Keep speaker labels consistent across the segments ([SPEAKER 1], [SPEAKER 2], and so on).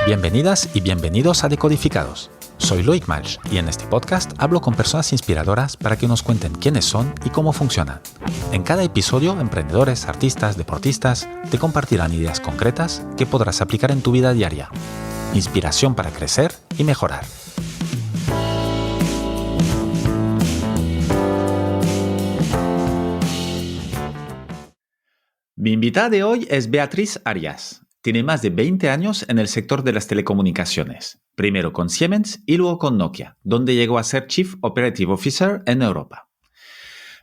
[SPEAKER 1] Bienvenidas y bienvenidos a Decodificados. Soy Loic Malch y en este podcast hablo con personas inspiradoras para que nos cuenten quiénes son y cómo funcionan. En cada episodio, emprendedores, artistas, deportistas te compartirán ideas concretas que podrás aplicar en tu vida diaria. Inspiración para crecer y mejorar. Mi invitada de hoy es Beatriz Arias. Tiene más de 20 años en el sector de las telecomunicaciones, primero con Siemens y luego con Nokia, donde llegó a ser Chief Operative Officer en Europa.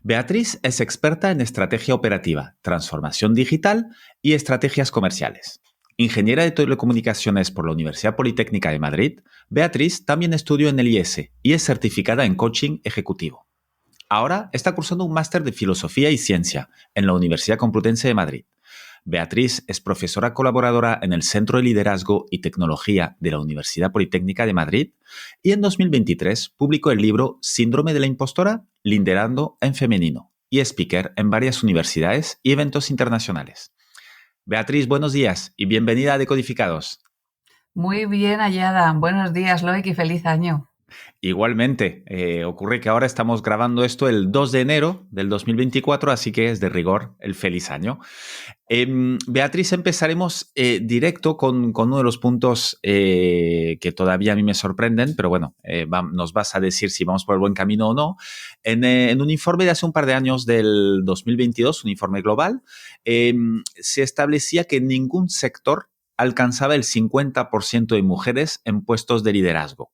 [SPEAKER 1] Beatriz es experta en estrategia operativa, transformación digital y estrategias comerciales. Ingeniera de telecomunicaciones por la Universidad Politécnica de Madrid, Beatriz también estudió en el IES y es certificada en coaching ejecutivo. Ahora está cursando un máster de Filosofía y Ciencia en la Universidad Complutense de Madrid. Beatriz es profesora colaboradora en el Centro de Liderazgo y Tecnología de la Universidad Politécnica de Madrid y en 2023 publicó el libro Síndrome de la impostora, liderando en femenino y speaker en varias universidades y eventos internacionales. Beatriz, buenos días y bienvenida a Decodificados.
[SPEAKER 2] Muy bien hallada. Buenos días, Loic, y feliz año.
[SPEAKER 1] Igualmente, ocurre que ahora estamos grabando esto el 2 de enero del 2024, así que es de rigor el feliz año. Beatriz, empezaremos directo con uno de los puntos que todavía a mí me sorprenden, pero bueno, nos vas a decir si vamos por el buen camino o no. En un informe de hace un par de años del 2022, un informe global, se establecía que ningún sector alcanzaba el 50% de mujeres en puestos de liderazgo.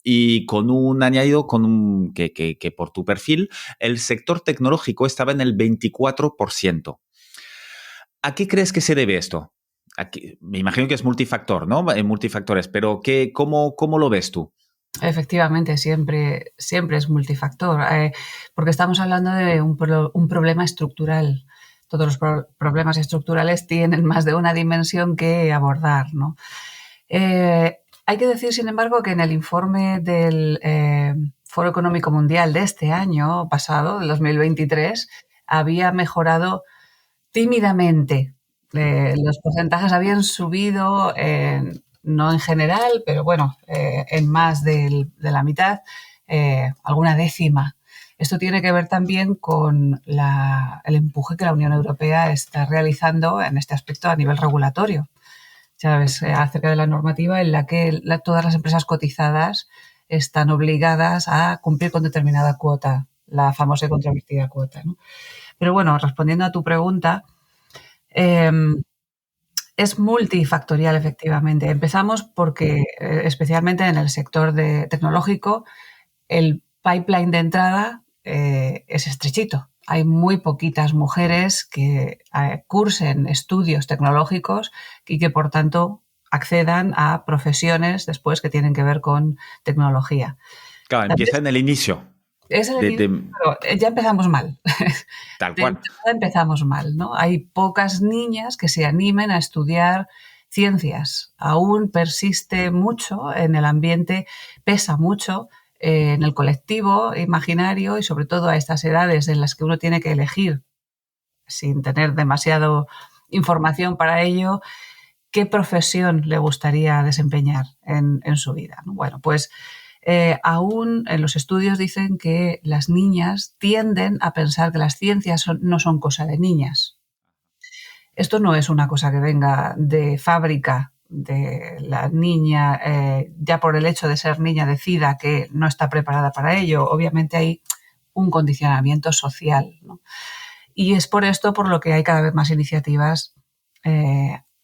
[SPEAKER 1] Y con un añadido que por tu perfil, el sector tecnológico estaba en el 24%. ¿A qué crees que se debe esto? Aquí, me imagino que es multifactor, ¿no? Multifactores, pero ¿cómo lo ves tú?
[SPEAKER 2] Efectivamente, siempre es multifactor, porque estamos hablando de un problema estructural. Todos los problemas estructurales tienen más de una dimensión que abordar, ¿no? Hay que decir, sin embargo, que en el informe del Foro Económico Mundial de este año pasado, del 2023, había mejorado tímidamente. Los porcentajes habían subido, no en general, pero bueno, en más de la mitad, alguna décima. Esto tiene que ver también con el empuje que la Unión Europea está realizando en este aspecto a nivel regulatorio. ¿Sabes? Acerca de la normativa en la que todas las empresas cotizadas están obligadas a cumplir con determinada cuota, la famosa y controvertida cuota, ¿no? Pero bueno, respondiendo a tu pregunta, es multifactorial, efectivamente. Empezamos porque, especialmente en el sector tecnológico, el pipeline de entrada es estrechito. Hay muy poquitas mujeres que cursen estudios tecnológicos y que, por tanto, accedan a profesiones después que tienen que ver con tecnología.
[SPEAKER 1] Claro, empieza en el inicio.
[SPEAKER 2] Es el inicio, pero ya empezamos mal.
[SPEAKER 1] Tal
[SPEAKER 2] De
[SPEAKER 1] cual.
[SPEAKER 2] entrada empezamos mal, ¿no? Hay pocas niñas que se animen a estudiar ciencias. Aún persiste mucho en el ambiente, pesa mucho en el colectivo imaginario y sobre todo a estas edades en las que uno tiene que elegir, sin tener demasiada información para ello, qué profesión le gustaría desempeñar en su vida, ¿no? Bueno, pues aún en los estudios dicen que las niñas tienden a pensar que las ciencias no son cosa de niñas. Esto no es una cosa que venga de fábrica, de la niña, ya por el hecho de ser niña decida que no está preparada para ello. Obviamente hay un condicionamiento social, ¿no? Y es por esto por lo que hay cada vez más iniciativas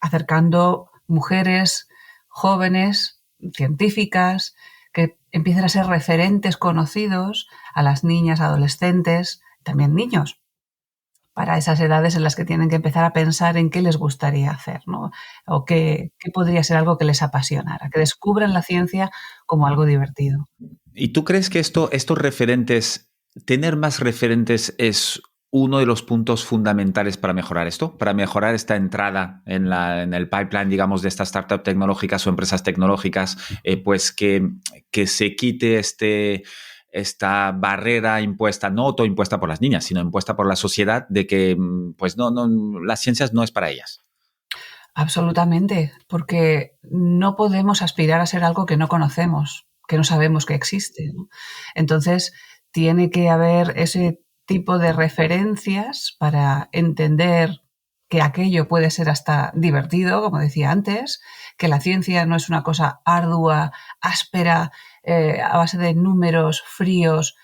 [SPEAKER 2] acercando mujeres jóvenes, científicas, que empiecen a ser referentes conocidos a las niñas, adolescentes, también niños, para esas edades en las que tienen que empezar a pensar en qué les gustaría hacer, ¿no? O qué podría ser algo que les apasionara, que descubran la ciencia como algo divertido.
[SPEAKER 1] ¿Y tú crees que estos referentes, tener más referentes es uno de los puntos fundamentales para mejorar esto, para mejorar esta entrada en el pipeline, digamos, de estas startups tecnológicas o empresas tecnológicas, pues que se quite esta barrera impuesta, no autoimpuesta por las niñas, sino impuesta por la sociedad de que pues no, las ciencias no es para ellas?
[SPEAKER 2] Absolutamente, porque no podemos aspirar a ser algo que no conocemos, que no sabemos que existe, ¿no? Entonces, tiene que haber ese tipo de referencias para entender que aquello puede ser hasta divertido, como decía antes, que la ciencia no es una cosa ardua, áspera, a base de números fríos.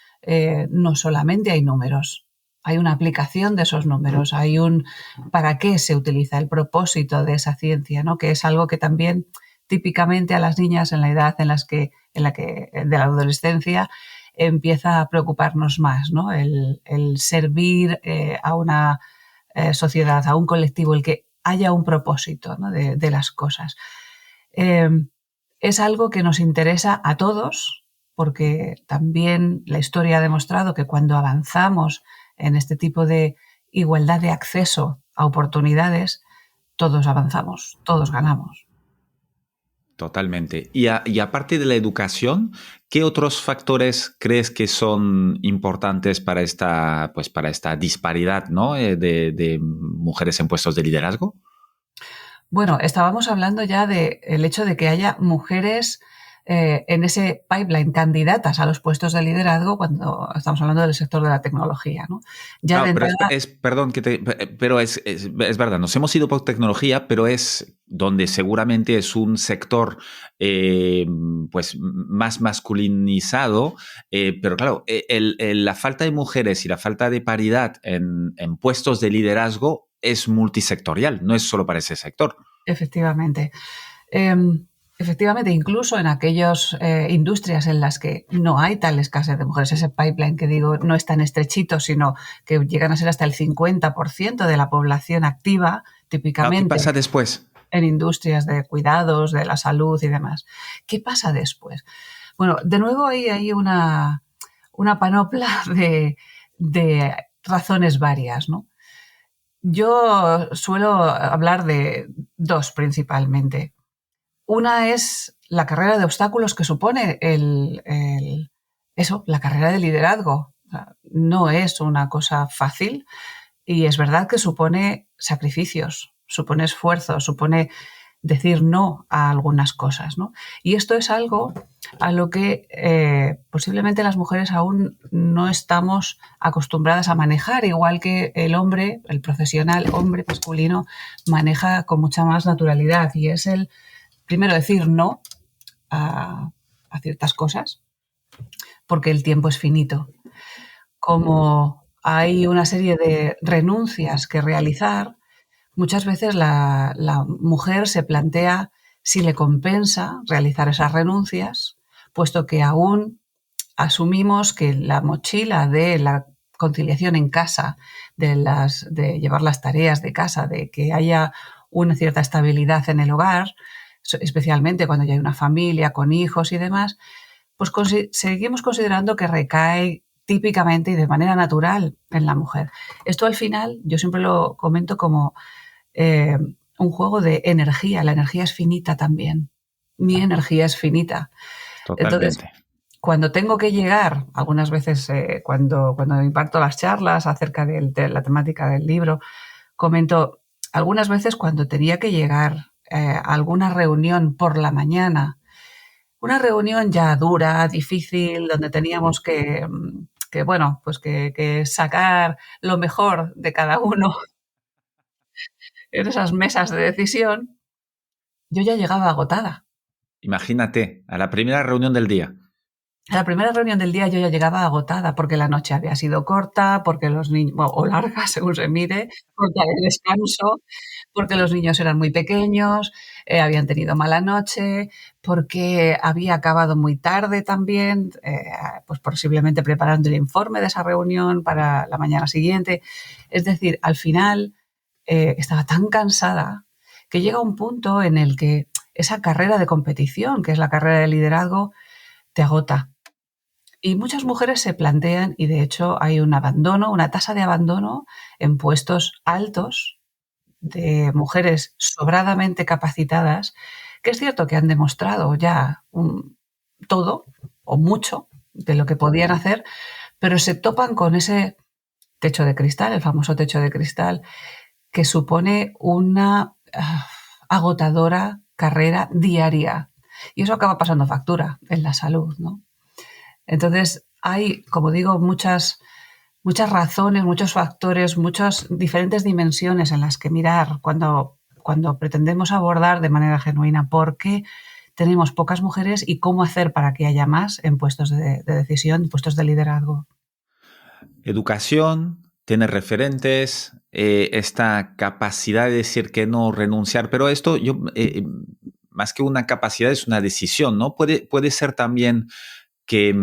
[SPEAKER 2] No solamente hay números, hay una aplicación de esos números, hay un para qué se utiliza, el propósito de esa ciencia, ¿no? Que es algo que también típicamente a las niñas en la edad en la que de la adolescencia empieza a preocuparnos más, ¿no? El servir a una sociedad, a un colectivo, el que haya un propósito, ¿no? de las cosas. Eh, es algo que nos interesa a todos, porque también la historia ha demostrado que cuando avanzamos en este tipo de igualdad de acceso a oportunidades, todos avanzamos, todos ganamos.
[SPEAKER 1] Totalmente. Y aparte de la educación, ¿qué otros factores crees que son importantes pues para esta disparidad, ¿no? De mujeres en puestos de liderazgo?
[SPEAKER 2] Bueno, estábamos hablando ya del hecho de que haya mujeres en ese pipeline, candidatas a los puestos de liderazgo cuando estamos hablando del sector de la tecnología, ¿no? Ya de
[SPEAKER 1] Claro, pero
[SPEAKER 2] entrada,
[SPEAKER 1] perdón, pero es verdad, nos hemos ido por tecnología, pero es donde seguramente es un sector eh, pues más masculinizado, pero claro, la falta de mujeres y la falta de paridad en puestos de liderazgo es multisectorial, no es solo para ese sector.
[SPEAKER 2] efectivamente. Efectivamente, incluso en aquellas industrias en las que no hay tal escasez de mujeres, ese pipeline que digo no es tan estrechito, sino que llegan a ser hasta el 50% de la población activa,
[SPEAKER 1] Claro, ¿qué
[SPEAKER 2] típicamente
[SPEAKER 1] pasa después?
[SPEAKER 2] en industrias de cuidados, de la salud y demás. ¿Qué pasa después? Bueno, de nuevo hay una panopla de razones varias, ¿no? Yo suelo hablar de dos principalmente. Una es la carrera de obstáculos que supone la carrera de liderazgo. O sea, no es una cosa fácil y es verdad que supone sacrificios, supone esfuerzo, supone decir no a algunas cosas, ¿no? Y esto es algo a lo que posiblemente las mujeres aún no estamos acostumbradas a manejar, igual que el hombre, el profesional hombre masculino, maneja con mucha más naturalidad y es el primero decir no a ciertas cosas, porque el tiempo es finito. Como hay una serie de renuncias que realizar, muchas veces la mujer se plantea si le compensa realizar esas renuncias, puesto que aún asumimos que la mochila de la conciliación en casa, de llevar las tareas de casa, de que haya una cierta estabilidad en el hogar, especialmente cuando ya hay una familia con hijos y demás, pues seguimos considerando que recae típicamente y de manera natural en la mujer. Esto al final yo siempre lo comento como eh, un juego de energía. La energía es finita también. Mi energía es finita. Entonces,
[SPEAKER 1] Totalmente.
[SPEAKER 2] cuando tengo que llegar, algunas veces cuando imparto las charlas acerca de la temática del libro, comento, algunas veces cuando tenía que llegar a alguna reunión por la mañana, una reunión ya dura, difícil, donde teníamos bueno, pues que sacar lo mejor de cada uno en esas mesas de decisión, yo ya llegaba agotada.
[SPEAKER 1] Imagínate, a la primera reunión del día.
[SPEAKER 2] A la primera reunión del día yo ya llegaba agotada porque la noche había sido corta, porque los niños, bueno, o larga según se mire, corta de descanso, porque los niños eran muy pequeños, habían tenido mala noche, porque había acabado muy tarde también, pues posiblemente preparando el informe de esa reunión para la mañana siguiente. Es decir, al final estaba tan cansada que llega un punto en el que esa carrera de competición, que es la carrera de liderazgo, te agota. Y muchas mujeres se plantean, y de hecho hay un abandono, una tasa de abandono en puestos altos de mujeres sobradamente capacitadas, que es cierto que han demostrado ya todo o mucho de lo que podían hacer, pero se topan con ese techo de cristal, el famoso techo de cristal, que supone agotadora carrera diaria. Y eso acaba pasando factura en la salud, ¿no? Entonces, hay, como digo, muchas razones, muchos factores, muchas diferentes dimensiones en las que mirar cuando pretendemos abordar de manera genuina por qué tenemos pocas mujeres y cómo hacer para que haya más en puestos de decisión, puestos de liderazgo.
[SPEAKER 1] Educación, tener referentes, esta capacidad de decir que no, renunciar, pero esto más que una capacidad es una decisión, ¿no? Puede ser también que,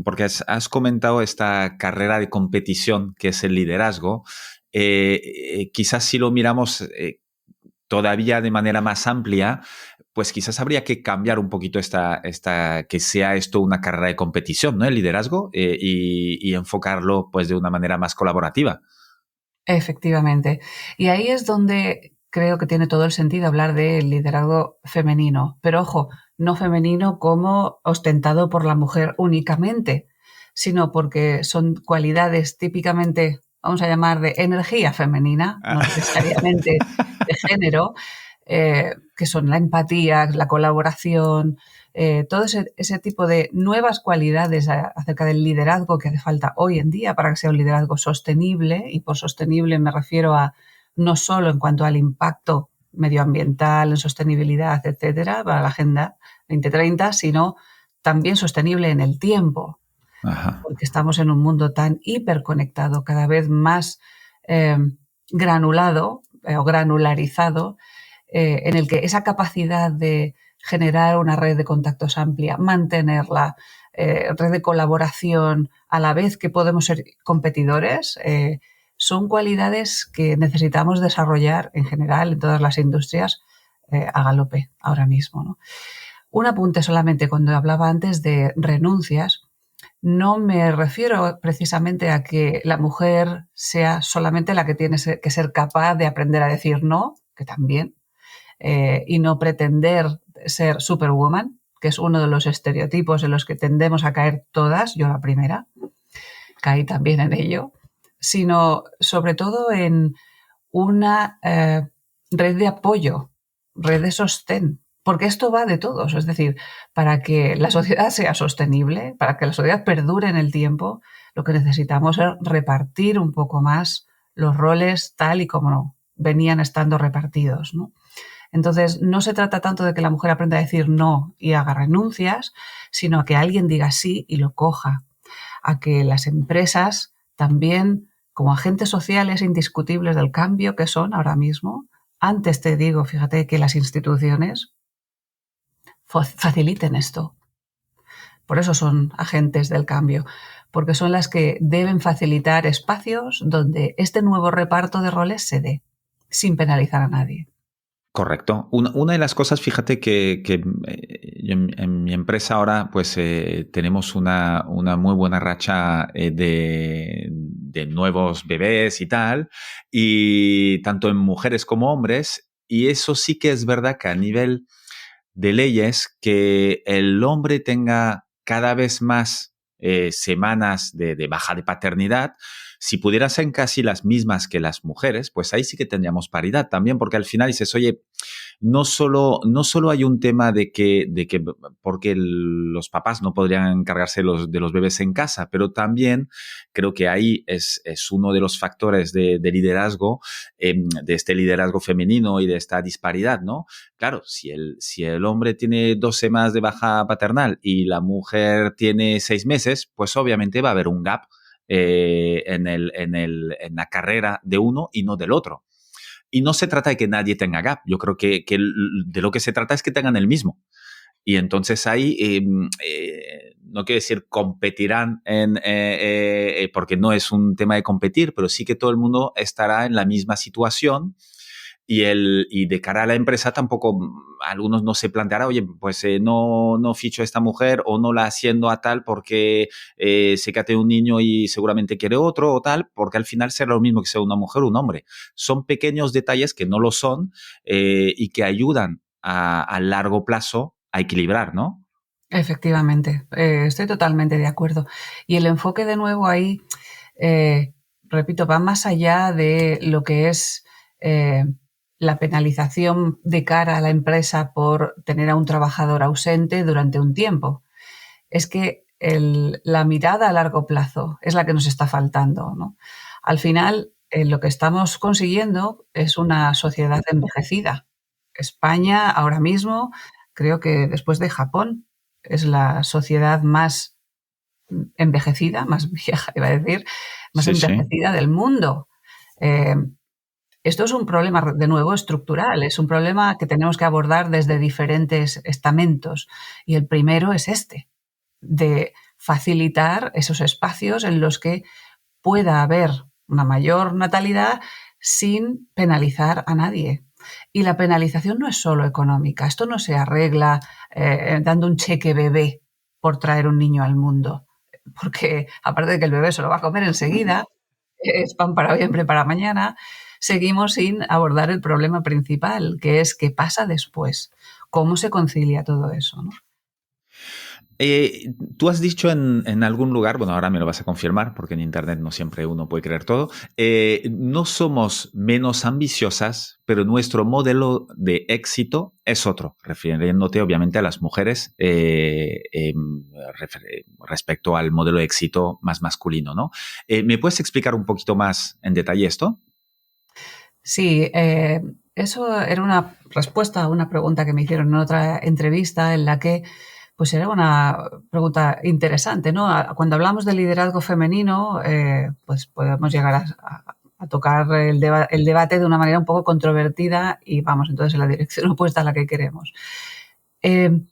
[SPEAKER 1] porque has comentado esta carrera de competición que es el liderazgo, quizás si lo miramos todavía de manera más amplia, pues quizás habría que cambiar un poquito que sea esto una carrera de competición, ¿no? El liderazgo, y enfocarlo pues de una manera más colaborativa.
[SPEAKER 2] Efectivamente. Y ahí es donde creo que tiene todo el sentido hablar del liderazgo femenino. Pero ojo, no femenino como ostentado por la mujer únicamente, sino porque son cualidades típicamente, vamos a llamar, de energía femenina, no necesariamente de género, que son la empatía, la colaboración, todo ese tipo de nuevas cualidades acerca del liderazgo que hace falta hoy en día para que sea un liderazgo sostenible, y por sostenible me refiero a no solo en cuanto al impacto medioambiental, en sostenibilidad, etcétera, para la Agenda 2030, sino también sostenible en el tiempo.
[SPEAKER 1] Ajá.
[SPEAKER 2] Porque estamos en un mundo tan hiperconectado, cada vez más granulado o granularizado, en el que esa capacidad de generar una red de contactos amplia, mantenerla, red de colaboración, a la vez que podemos ser competidores, son cualidades que necesitamos desarrollar en general en todas las industrias a galope ahora mismo, ¿no? Un apunte solamente, cuando hablaba antes de renuncias, no me refiero precisamente a que la mujer sea solamente la que tiene que ser capaz de aprender a decir no, que también, y no pretender ser superwoman, que es uno de los estereotipos en los que tendemos a caer todas, yo la primera, caí también en ello, sino sobre todo en una red de apoyo, red de sostén, porque esto va de todos. Es decir, para que la sociedad sea sostenible, para que la sociedad perdure en el tiempo, lo que necesitamos es repartir un poco más los roles tal y como venían estando repartidos, ¿no? Entonces, no se trata tanto de que la mujer aprenda a decir no y haga renuncias, sino a que alguien diga sí y lo coja, a que las empresas también, como agentes sociales indiscutibles del cambio que son ahora mismo, antes te digo, fíjate, que las instituciones faciliten esto. Por eso son agentes del cambio, porque son las que deben facilitar espacios donde este nuevo reparto de roles se dé, sin penalizar a nadie.
[SPEAKER 1] Correcto. Una de las cosas, fíjate que yo en mi empresa ahora pues tenemos una muy buena racha de nuevos bebés y tal, y tanto en mujeres como hombres, y eso sí que es verdad que a nivel de leyes, que el hombre tenga cada vez más semanas de baja de paternidad, si pudieran ser casi las mismas que las mujeres, pues ahí sí que tendríamos paridad también, porque al final dices, oye, no solo hay un tema de que porque los papás no podrían encargarse de los bebés en casa, pero también creo que ahí es uno de los factores de liderazgo, de este liderazgo femenino y de esta disparidad, ¿no? Claro, si el hombre tiene 2 semanas de baja paternal y la mujer tiene 6 meses, pues obviamente va a haber un gap en la carrera de uno y no del otro. Y no se trata de que nadie tenga gap. Yo creo que de lo que se trata es que tengan el mismo. Y entonces ahí, no quiero decir competirán porque no es un tema de competir, pero sí que todo el mundo estará en la misma situación. Y de cara a la empresa tampoco, algunos no se planteará, oye, pues no ficho a esta mujer o no la haciendo a tal porque sé que ha tenido un niño y seguramente quiere otro o tal, porque al final será lo mismo que sea una mujer o un hombre. Son pequeños detalles que no lo son, y que ayudan a largo plazo a equilibrar, ¿no?
[SPEAKER 2] Efectivamente, estoy totalmente de acuerdo. Y el enfoque de nuevo ahí, repito, va más allá de lo que es la penalización de cara a la empresa por tener a un trabajador ausente durante un tiempo. Es que la mirada a largo plazo es la que nos está faltando, ¿no? Al final, lo que estamos consiguiendo es una sociedad envejecida. España ahora mismo, creo que después de Japón, es la sociedad más envejecida, más vieja, iba a decir, más
[SPEAKER 1] Sí, sí.
[SPEAKER 2] envejecida del mundo. Eh, Esto es un problema, de nuevo, estructural, es un problema que tenemos que abordar desde diferentes estamentos. Y el primero es este, de facilitar esos espacios en los que pueda haber una mayor natalidad sin penalizar a nadie. Y la penalización no es solo económica, esto no se arregla dando un cheque bebé por traer un niño al mundo, porque aparte de que el bebé se lo va a comer enseguida, es pan para hoy, hambre para mañana, seguimos sin abordar el problema principal, que es qué pasa después, cómo se concilia todo eso, ¿no?
[SPEAKER 1] Tú has dicho en algún lugar, bueno, ahora me lo vas a confirmar porque en Internet no siempre uno puede creer todo, no somos menos ambiciosas, pero nuestro modelo de éxito es otro, refiriéndote obviamente a las mujeres respecto al modelo de éxito más masculino, ¿no? ¿Me puedes explicar un poquito más en detalle esto?
[SPEAKER 2] Sí, eso era una respuesta a una pregunta que me hicieron en otra entrevista en la que, pues era una pregunta interesante, ¿no? Cuando hablamos de liderazgo femenino, pues podemos llegar a tocar el debate de una manera un poco controvertida y vamos entonces en la dirección opuesta a la que queremos. Eh,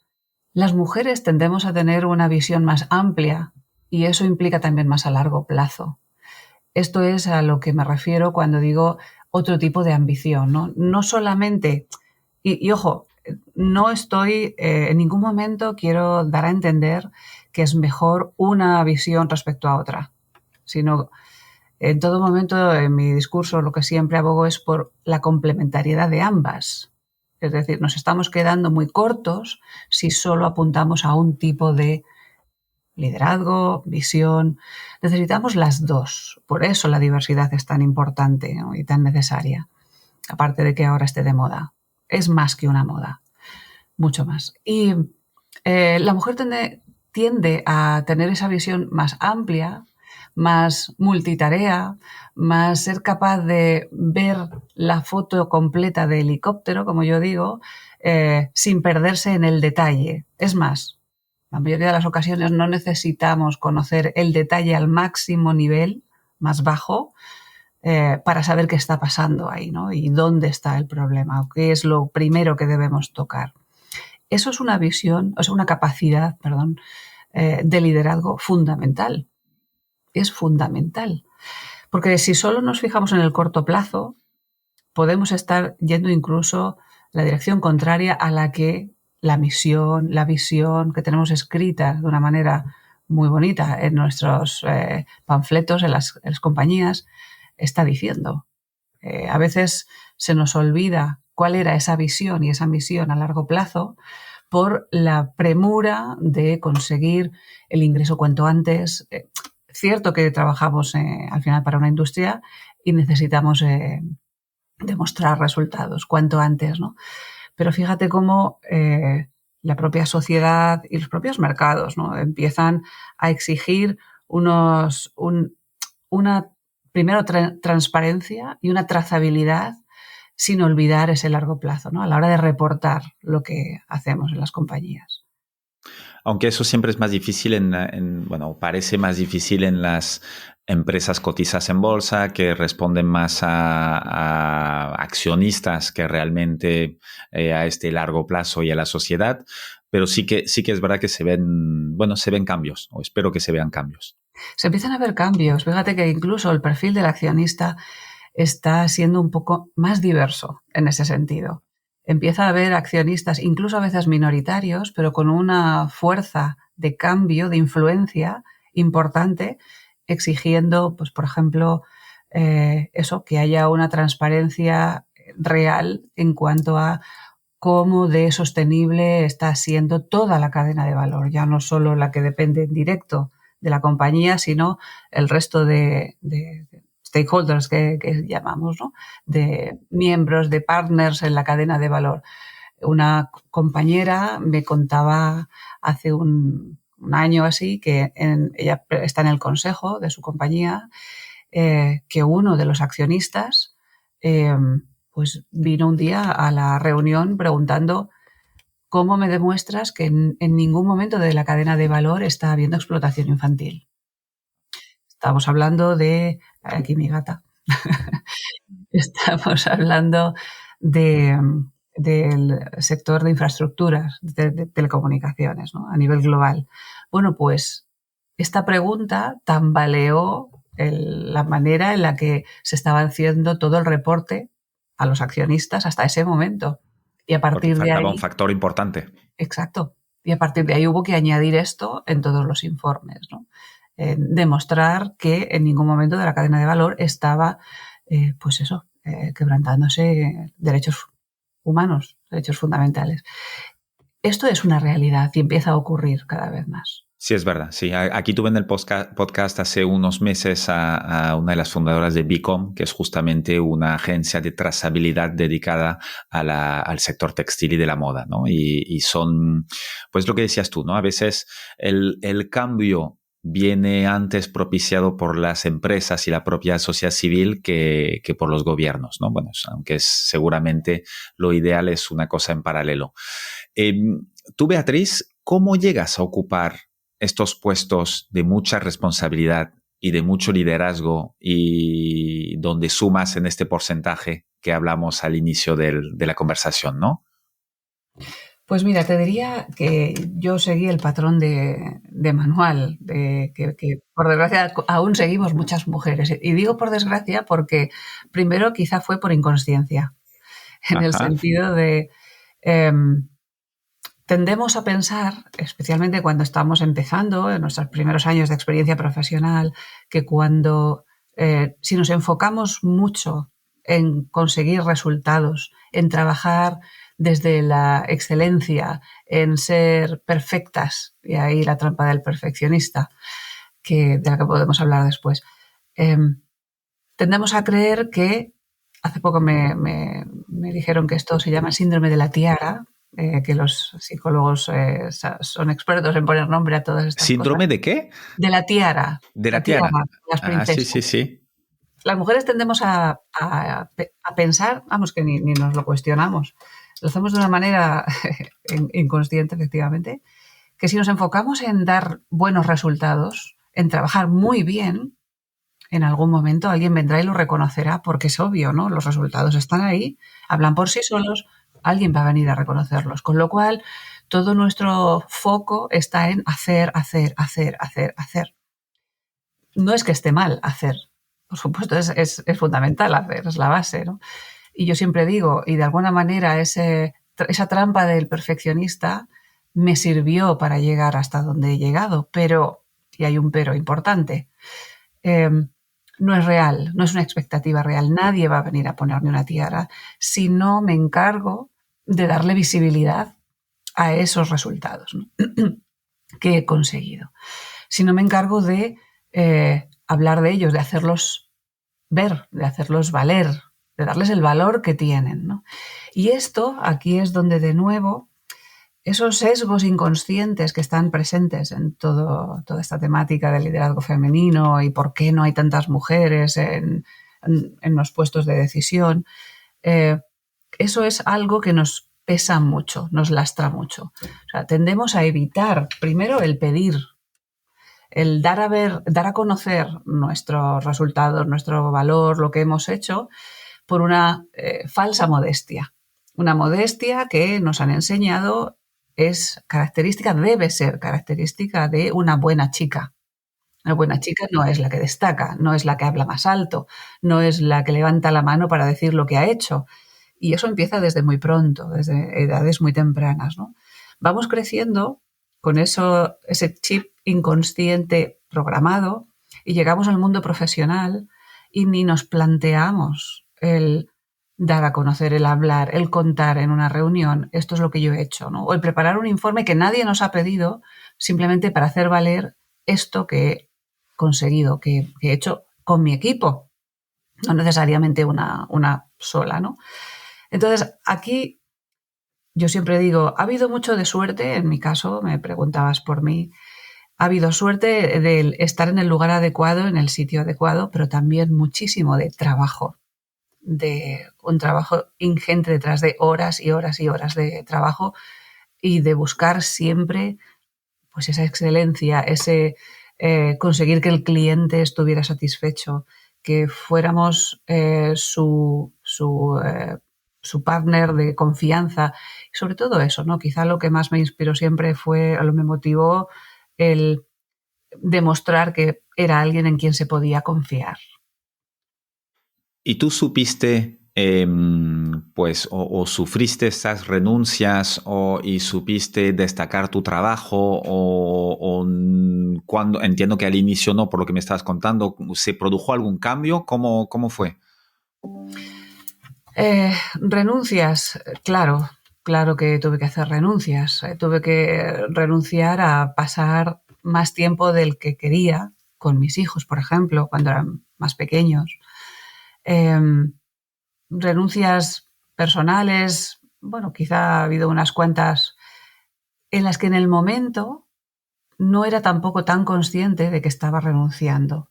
[SPEAKER 2] las mujeres tendemos a tener una visión más amplia y eso implica también más a largo plazo. Esto es a lo que me refiero cuando digo otro tipo de ambición, ¿no? No solamente, y ojo, no estoy, en ningún momento quiero dar a entender que es mejor una visión respecto a otra, sino en todo momento en mi discurso lo que siempre abogo es por la complementariedad de ambas. Es decir, nos estamos quedando muy cortos si solo apuntamos a un tipo de liderazgo, visión. Necesitamos las dos. Por eso la diversidad es tan importante, ¿no? Y tan necesaria. Aparte de que ahora esté de moda. Es más que una moda. Mucho más. Y la mujer tiende a tener esa visión más amplia, más multitarea, más ser capaz de ver la foto completa de helicóptero, como yo digo, sin perderse en el detalle. Es más, la mayoría de las ocasiones no necesitamos conocer el detalle al máximo nivel, más bajo, para saber qué está pasando ahí, ¿no? Y dónde está el problema, o qué es lo primero que debemos tocar. Eso es una visión, o sea, una capacidad, perdón, de liderazgo fundamental. Es fundamental. Porque si solo nos fijamos en el corto plazo, podemos estar yendo incluso la dirección contraria a la que la misión, la visión que tenemos escrita de una manera muy bonita en nuestros panfletos, en las compañías, está diciendo. A veces se nos olvida cuál era esa visión y esa misión a largo plazo por la premura de conseguir el ingreso cuanto antes. Cierto que trabajamos al final para una industria y necesitamos demostrar resultados cuanto antes, ¿no? Pero fíjate cómo la propia sociedad y los propios mercados, ¿no? Empiezan a exigir una primero transparencia y una trazabilidad sin olvidar ese largo plazo, ¿no? A la hora de reportar lo que hacemos en las compañías.
[SPEAKER 1] Aunque eso siempre es más difícil bueno, parece más difícil en las empresas cotizadas en bolsa que responden más a accionistas que realmente a este largo plazo y a la sociedad, pero sí que es verdad que bueno, se ven cambios, o espero que se vean cambios.
[SPEAKER 2] Se empiezan a ver cambios. Fíjate que incluso el perfil del accionista está siendo un poco más diverso en ese sentido. Empieza a haber accionistas, incluso a veces minoritarios, pero con una fuerza de cambio, de influencia importante, exigiendo, pues, por ejemplo, eso, que haya una transparencia real en cuanto a cómo de sostenible está siendo toda la cadena de valor, ya no solo la que depende en directo de la compañía, sino el resto de stakeholders que llamamos, ¿no? De miembros, de partners en la cadena de valor. Una compañera me contaba hace un año así que ella está en el consejo de su compañía, que uno de los accionistas pues vino un día a la reunión preguntando: ¿cómo me demuestras que en ningún momento de la cadena de valor está habiendo explotación infantil? Estamos hablando de... Aquí mi gata. Estamos hablando de, del sector de infraestructuras, de telecomunicaciones, ¿no? A nivel global. Bueno, pues esta pregunta tambaleó la manera en la que se estaba haciendo todo el reporte a los accionistas hasta ese momento. Y a
[SPEAKER 1] Porque
[SPEAKER 2] partir de
[SPEAKER 1] faltaba un
[SPEAKER 2] ahí...
[SPEAKER 1] factor importante.
[SPEAKER 2] Exacto. Y a partir de ahí hubo que añadir esto en todos los informes, ¿no? Demostrar que en ningún momento de la cadena de valor estaba, pues eso, quebrantándose derechos humanos, derechos fundamentales. Esto es una realidad y empieza a ocurrir cada vez más.
[SPEAKER 1] Sí, es verdad. Sí, aquí tuve en el podcast hace unos meses a una de las fundadoras de Bicom, que es justamente una agencia de trazabilidad dedicada al sector textil y de la moda, ¿no? Y son, pues lo que decías tú, ¿no? A veces el cambio viene antes propiciado por las empresas y la propia sociedad civil que por los gobiernos, ¿no? Bueno, aunque seguramente lo ideal es una cosa en paralelo. Tú, Beatriz, ¿cómo llegas a ocupar estos puestos de mucha responsabilidad y de mucho liderazgo y donde sumas en este porcentaje que hablamos al inicio de la conversación, ¿no?
[SPEAKER 2] Pues mira, te diría que yo seguí el patrón de Manual, que por desgracia aún seguimos muchas mujeres. Y digo por desgracia porque primero quizá fue por inconsciencia, en el
[SPEAKER 1] Ajá.
[SPEAKER 2] sentido de... tendemos a pensar, especialmente cuando estamos empezando, en nuestros primeros años de experiencia profesional, que si nos enfocamos mucho en conseguir resultados, en trabajar desde la excelencia, en ser perfectas, y ahí la trampa del perfeccionista, de la que podemos hablar después, tendemos a creer que, hace poco me dijeron que esto se llama síndrome de la tiara, que los psicólogos son expertos en poner nombre a todas estas cosas.
[SPEAKER 1] ¿Síndrome de qué?
[SPEAKER 2] De
[SPEAKER 1] De
[SPEAKER 2] la
[SPEAKER 1] la
[SPEAKER 2] tiara,
[SPEAKER 1] tiara.
[SPEAKER 2] las
[SPEAKER 1] Ah, sí,
[SPEAKER 2] princesas.
[SPEAKER 1] sí, sí.
[SPEAKER 2] Las mujeres tendemos a pensar, vamos, que ni nos lo cuestionamos. Lo hacemos de una manera inconsciente, efectivamente, que si nos enfocamos en dar buenos resultados, en trabajar muy bien, en algún momento alguien vendrá y lo reconocerá porque es obvio, ¿no? Los resultados están ahí, hablan por sí solos, alguien va a venir a reconocerlos. Con lo cual, todo nuestro foco está en hacer, hacer, hacer, hacer, hacer. No es que esté mal hacer, por supuesto, es fundamental hacer, es la base, ¿no? Y yo siempre digo, y de alguna manera esa trampa del perfeccionista me sirvió para llegar hasta donde he llegado, pero, y hay un pero importante, no es real, no es una expectativa real. Nadie va a venir a ponerme una tiara si no me encargo de darle visibilidad a esos resultados, ¿no? que he conseguido. Si no me encargo de hablar de ellos, de hacerlos ver, de hacerlos valer, de darles el valor que tienen, ¿no? Y esto, aquí es donde de nuevo esos sesgos inconscientes que están presentes en toda esta temática del liderazgo femenino y por qué no hay tantas mujeres en los puestos de decisión, eso es algo que nos pesa mucho, nos lastra mucho. O sea, tendemos a evitar primero el pedir, el dar a conocer nuestros resultados, nuestro valor, lo que hemos hecho, por una falsa modestia. Una modestia que nos han enseñado debe ser característica de una buena chica. Una buena chica no es la que destaca, no es la que habla más alto, no es la que levanta la mano para decir lo que ha hecho. Y eso empieza desde muy pronto, desde edades muy tempranas, ¿no? Vamos creciendo con ese chip inconsciente programado y llegamos al mundo profesional y ni nos planteamos el dar a conocer, el hablar, el contar en una reunión, esto es lo que yo he hecho, ¿no? O el preparar un informe que nadie nos ha pedido simplemente para hacer valer esto que he conseguido, que he hecho con mi equipo. no necesariamente una sola, ¿no? Entonces, aquí yo siempre digo, ha habido mucho de suerte, en mi caso, me preguntabas por mí, ha habido suerte de estar en el lugar adecuado, en el sitio adecuado, pero también muchísimo de trabajo, de un trabajo ingente detrás de horas y horas y horas de trabajo y de buscar siempre pues esa excelencia, ese conseguir que el cliente estuviera satisfecho, que fuéramos su partner de confianza. Y sobre todo eso, ¿no? Quizá lo que más me inspiró siempre fue, lo me motivó el demostrar que era alguien en quien se podía confiar.
[SPEAKER 1] ¿Y tú supiste, pues, o sufriste esas renuncias y supiste destacar tu trabajo cuando, entiendo que al inicio no, por lo que me estabas contando, ¿se produjo algún cambio? ¿Cómo fue?
[SPEAKER 2] Renuncias, claro que tuve que hacer renuncias. Tuve que renunciar a pasar más tiempo del que quería con mis hijos, por ejemplo, cuando eran más pequeños. Em, Renuncias personales, bueno, quizá ha habido unas cuantas en las que en el momento no era tampoco tan consciente de que estaba renunciando.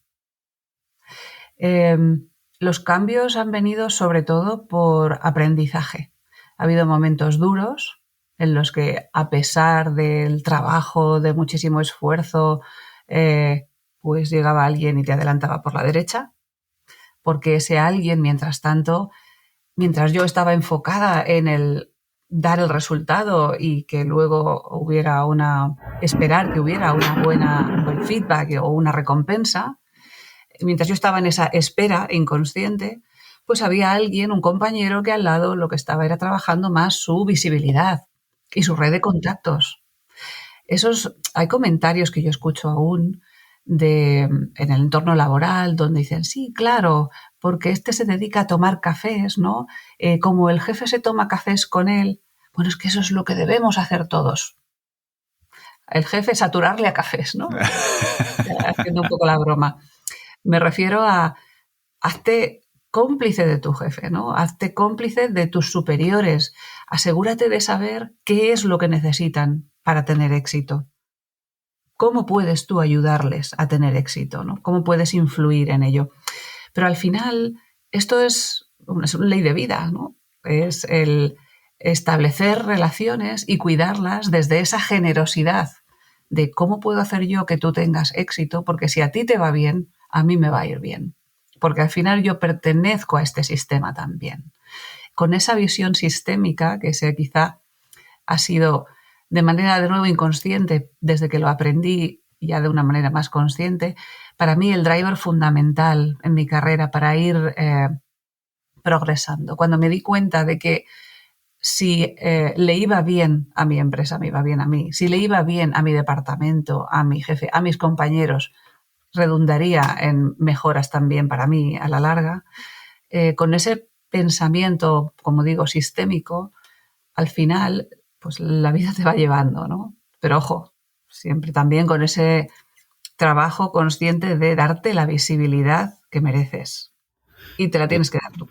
[SPEAKER 2] Los cambios han venido sobre todo por aprendizaje. Ha habido momentos duros en los que, a pesar del trabajo, de muchísimo esfuerzo, pues llegaba alguien y te adelantaba por la derecha, porque ese alguien, mientras tanto, mientras yo estaba enfocada en el dar el resultado y que luego esperar que hubiera un buen feedback o una recompensa, mientras yo estaba en esa espera inconsciente, pues había alguien, un compañero que al lado lo que estaba era trabajando más su visibilidad y su red de contactos. Hay comentarios que yo escucho aún en el entorno laboral donde dicen, sí, claro, porque este se dedica a tomar cafés, ¿no? Como el jefe se toma cafés con él, bueno, es que eso es lo que debemos hacer todos. El jefe saturarle a cafés, ¿no? Haciendo un poco la broma. Me refiero a hazte cómplice de tu jefe, ¿no? Hazte cómplice de tus superiores. Asegúrate de saber qué es lo que necesitan para tener éxito. ¿Cómo puedes tú ayudarles a tener éxito, ¿no? ¿Cómo puedes influir en ello? Pero al final, esto es una ley de vida, ¿no? Es el establecer relaciones y cuidarlas desde esa generosidad de cómo puedo hacer yo que tú tengas éxito, porque si a ti te va bien, a mí me va a ir bien. Porque al final yo pertenezco a este sistema también. Con esa visión sistémica, que quizá ha sido de manera de nuevo inconsciente desde que lo aprendí ya de una manera más consciente, para mí el driver fundamental en mi carrera para ir progresando. Cuando me di cuenta de que si le iba bien a mi empresa, me iba bien a mí. Si le iba bien a mi departamento, a mi jefe, a mis compañeros, redundaría en mejoras también para mí a la larga. Con ese pensamiento, como digo, sistémico, al final, pues la vida te va llevando, ¿no? Pero ojo, siempre también con ese trabajo consciente de darte la visibilidad que mereces. Y te la tienes que dar tú.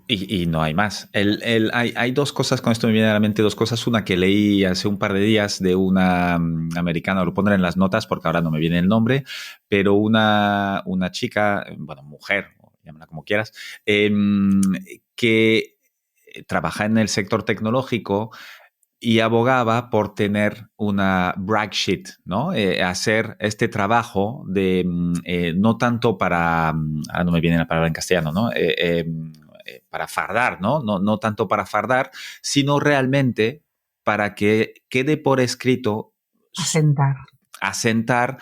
[SPEAKER 1] Y no hay más. Hay dos cosas, con esto me vienen a la mente dos cosas. Una que leí hace un par de días de una americana, lo pondré en las notas porque ahora no me viene el nombre, pero una chica, bueno, mujer, llámala como quieras, que trabaja en el sector tecnológico y abogaba por tener una brag sheet, ¿no? Hacer este trabajo de no tanto para, ahora no me viene la palabra en castellano, ¿no? Para fardar, ¿no? No tanto para fardar, sino realmente para que quede por escrito,
[SPEAKER 2] Asentar.
[SPEAKER 1] asentar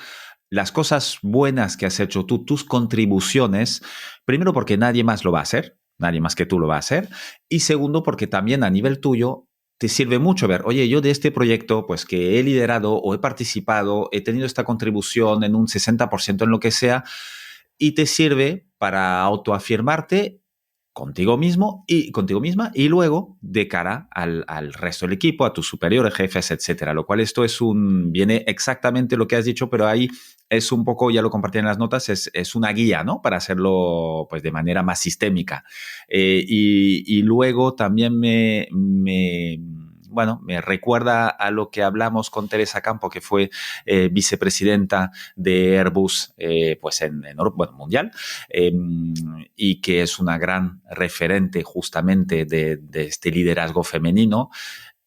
[SPEAKER 1] las cosas buenas que has hecho tú, tus contribuciones, primero porque nadie más lo va a hacer, nadie más que tú lo va a hacer, y segundo porque también a nivel tuyo te sirve mucho ver, oye, yo de este proyecto, pues que he liderado o he participado, he tenido esta contribución en un 60% en lo que sea, y te sirve para autoafirmarte contigo mismo y contigo misma y luego de cara al resto del equipo, a tus superiores, jefes, etcétera. Lo cual esto viene exactamente lo que has dicho, pero ahí es un poco, ya lo compartí en las notas, es una guía, ¿no? Para hacerlo pues de manera más sistémica. Y luego también bueno, me recuerda a lo que hablamos con Teresa Campo, que fue vicepresidenta de Airbus pues en Europa, bueno, mundial, y que es una gran referente justamente de este liderazgo femenino.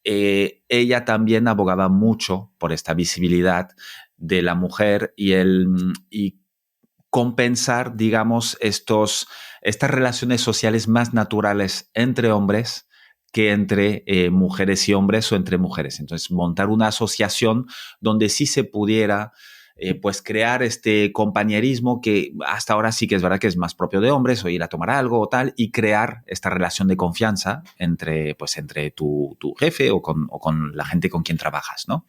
[SPEAKER 1] Ella también abogaba mucho por esta visibilidad de la mujer y compensar, digamos, estas relaciones sociales más naturales entre hombres que entre mujeres y hombres o entre mujeres. Entonces, montar una asociación donde sí se pudiera pues crear este compañerismo que hasta ahora sí que es verdad que es más propio de hombres, o ir a tomar algo o tal, y crear esta relación de confianza entre tu jefe o con la gente con quien trabajas, ¿no?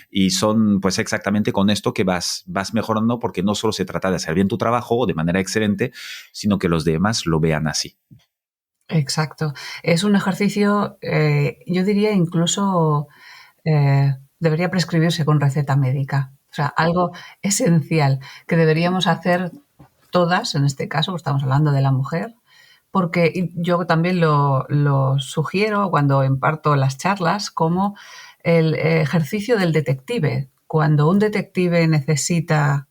[SPEAKER 1] Y son pues exactamente con esto que vas mejorando, porque no solo se trata de hacer bien tu trabajo de manera excelente, sino que los demás lo vean así.
[SPEAKER 2] Exacto. Es un ejercicio, yo diría incluso debería prescribirse con receta médica. O sea, algo esencial que deberíamos hacer todas, en este caso, estamos hablando de la mujer, porque yo también lo sugiero cuando imparto las charlas como el ejercicio del detective. Cuando un detective necesita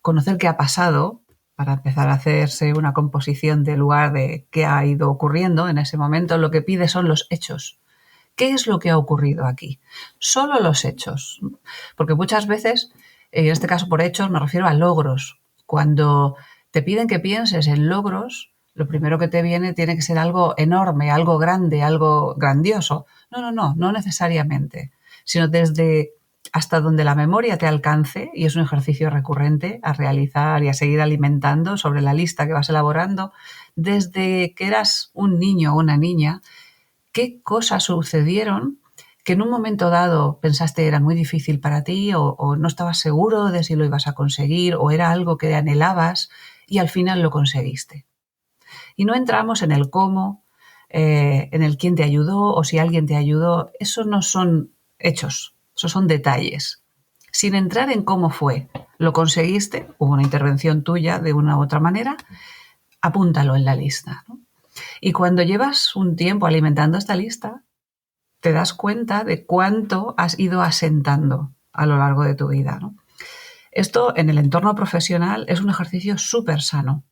[SPEAKER 2] conocer qué ha pasado para empezar a hacerse una composición del lugar de qué ha ido ocurriendo en ese momento, lo que pide son los hechos. ¿Qué es lo que ha ocurrido aquí? Solo los hechos. Porque muchas veces, en este caso por hechos, me refiero a logros. Cuando te piden que pienses en logros, lo primero que te viene tiene que ser algo enorme, algo grande, algo grandioso. No necesariamente. Sino desde hasta donde la memoria te alcance, y es un ejercicio recurrente a realizar y a seguir alimentando sobre la lista que vas elaborando, desde que eras un niño o una niña, qué cosas sucedieron que en un momento dado pensaste era muy difícil para ti o no estabas seguro de si lo ibas a conseguir o era algo que anhelabas y al final lo conseguiste. Y no entramos en el cómo, en el quién te ayudó o si alguien te ayudó. Eso no son hechos, esos son detalles. Sin entrar en cómo fue, lo conseguiste, hubo una intervención tuya de una u otra manera, apúntalo en la lista, ¿no? Y cuando llevas un tiempo alimentando esta lista, te das cuenta de cuánto has ido asentando a lo largo de tu vida, ¿no? Esto en el entorno profesional es un ejercicio súper sano,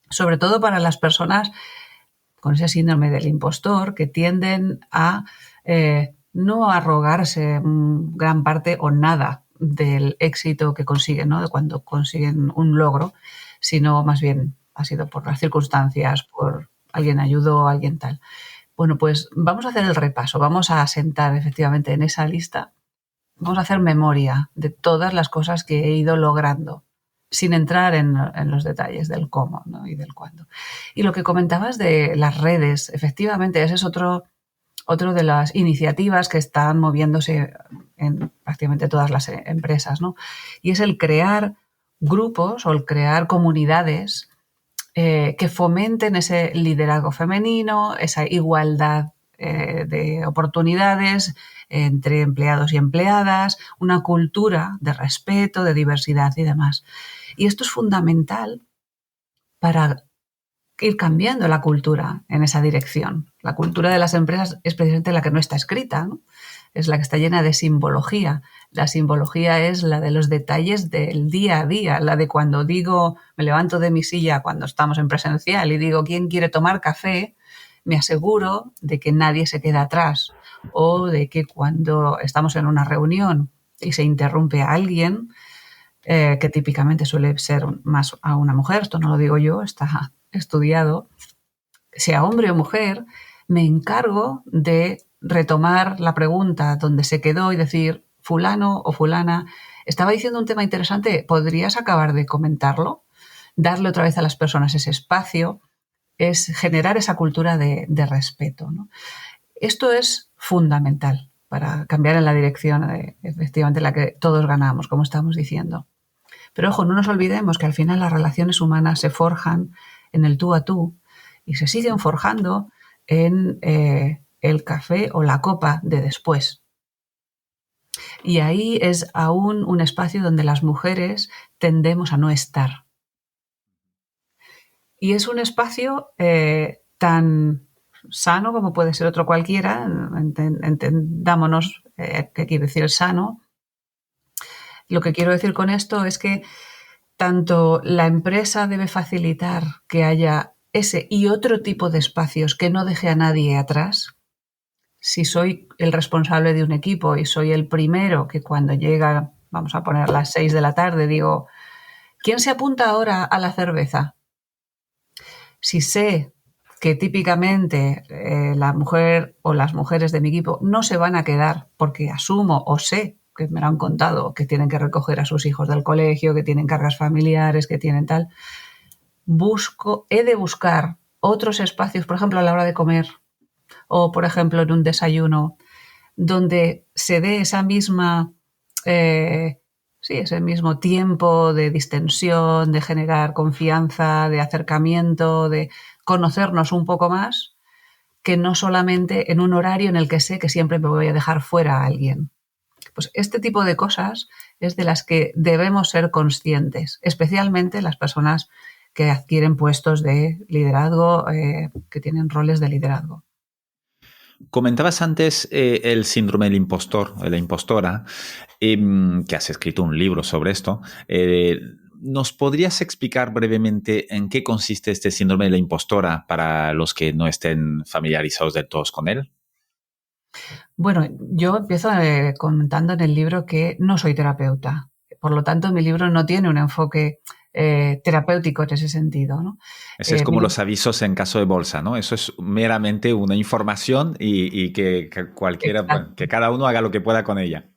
[SPEAKER 2] sobre todo para las personas con ese síndrome del impostor que tienden a no arrogarse gran parte o nada del éxito que consiguen, ¿no? De cuando consiguen un logro, sino más bien ha sido por las circunstancias, por alguien ayudó, alguien tal. Bueno, pues vamos a hacer el repaso, vamos a sentar efectivamente en esa lista, vamos a hacer memoria de todas las cosas que he ido logrando, sin entrar en los detalles del cómo, ¿no? Y del cuándo. Y lo que comentabas de las redes, efectivamente, ese es otro de las iniciativas que están moviéndose en prácticamente todas las empresas, ¿no? Y es el crear grupos o el crear comunidades que fomenten ese liderazgo femenino, esa igualdad de oportunidades entre empleados y empleadas, una cultura de respeto, de diversidad y demás. Y esto es fundamental para ir cambiando la cultura en esa dirección. La cultura de las empresas es precisamente la que no está escrita, ¿no? Es la que está llena de simbología. La simbología es la de los detalles del día a día, la de cuando digo, me levanto de mi silla cuando estamos en presencial y digo, ¿quién quiere tomar café? Me aseguro de que nadie se queda atrás, o de que cuando estamos en una reunión y se interrumpe a alguien, que típicamente suele ser más a una mujer, esto no lo digo yo, está estudiado, sea hombre o mujer, me encargo de retomar la pregunta donde se quedó y decir, fulano o fulana, estaba diciendo un tema interesante, ¿podrías acabar de comentarlo? Darle otra vez a las personas ese espacio, es generar esa cultura de respeto, ¿no? Esto es fundamental para cambiar en la dirección efectivamente en la que todos ganamos, como estamos diciendo. Pero ojo, no nos olvidemos que al final las relaciones humanas se forjan en el tú a tú y se siguen forjando en el café o la copa de después. Y ahí es aún un espacio donde las mujeres tendemos a no estar. Y es un espacio tan sano como puede ser otro cualquiera, entendámonos qué quiere decir sano. Lo que quiero decir con esto es que tanto la empresa debe facilitar que haya ese y otro tipo de espacios que no deje a nadie atrás. Si soy el responsable de un equipo y soy el primero que cuando llega, vamos a poner las 6 de la tarde, digo, ¿quién se apunta ahora a la cerveza? Si sé que típicamente la mujer o las mujeres de mi equipo no se van a quedar porque asumo o sé que me lo han contado, que tienen que recoger a sus hijos del colegio, que tienen cargas familiares, que tienen tal, he de buscar otros espacios, por ejemplo, a la hora de comer o, por ejemplo, en un desayuno, donde se dé esa misma, ese mismo tiempo de distensión, de generar confianza, de acercamiento, de conocernos un poco más, que no solamente en un horario en el que sé que siempre me voy a dejar fuera a alguien. Pues este tipo de cosas es de las que debemos ser conscientes, especialmente las personas que adquieren puestos de liderazgo, que tienen roles de liderazgo.
[SPEAKER 1] Comentabas antes el síndrome del impostor, de la impostora, que has escrito un libro sobre esto. ¿Nos podrías explicar brevemente en qué consiste este síndrome de la impostora para los que no estén familiarizados del todo con él?
[SPEAKER 2] Bueno, yo empiezo comentando en el libro que no soy terapeuta. Por lo tanto, mi libro no tiene un enfoque terapéutico en ese sentido, ¿no?
[SPEAKER 1] Ese es como los avisos en caso de bolsa, ¿no? Eso es meramente una información y que cualquiera, bueno, que cada uno haga lo que pueda con ella.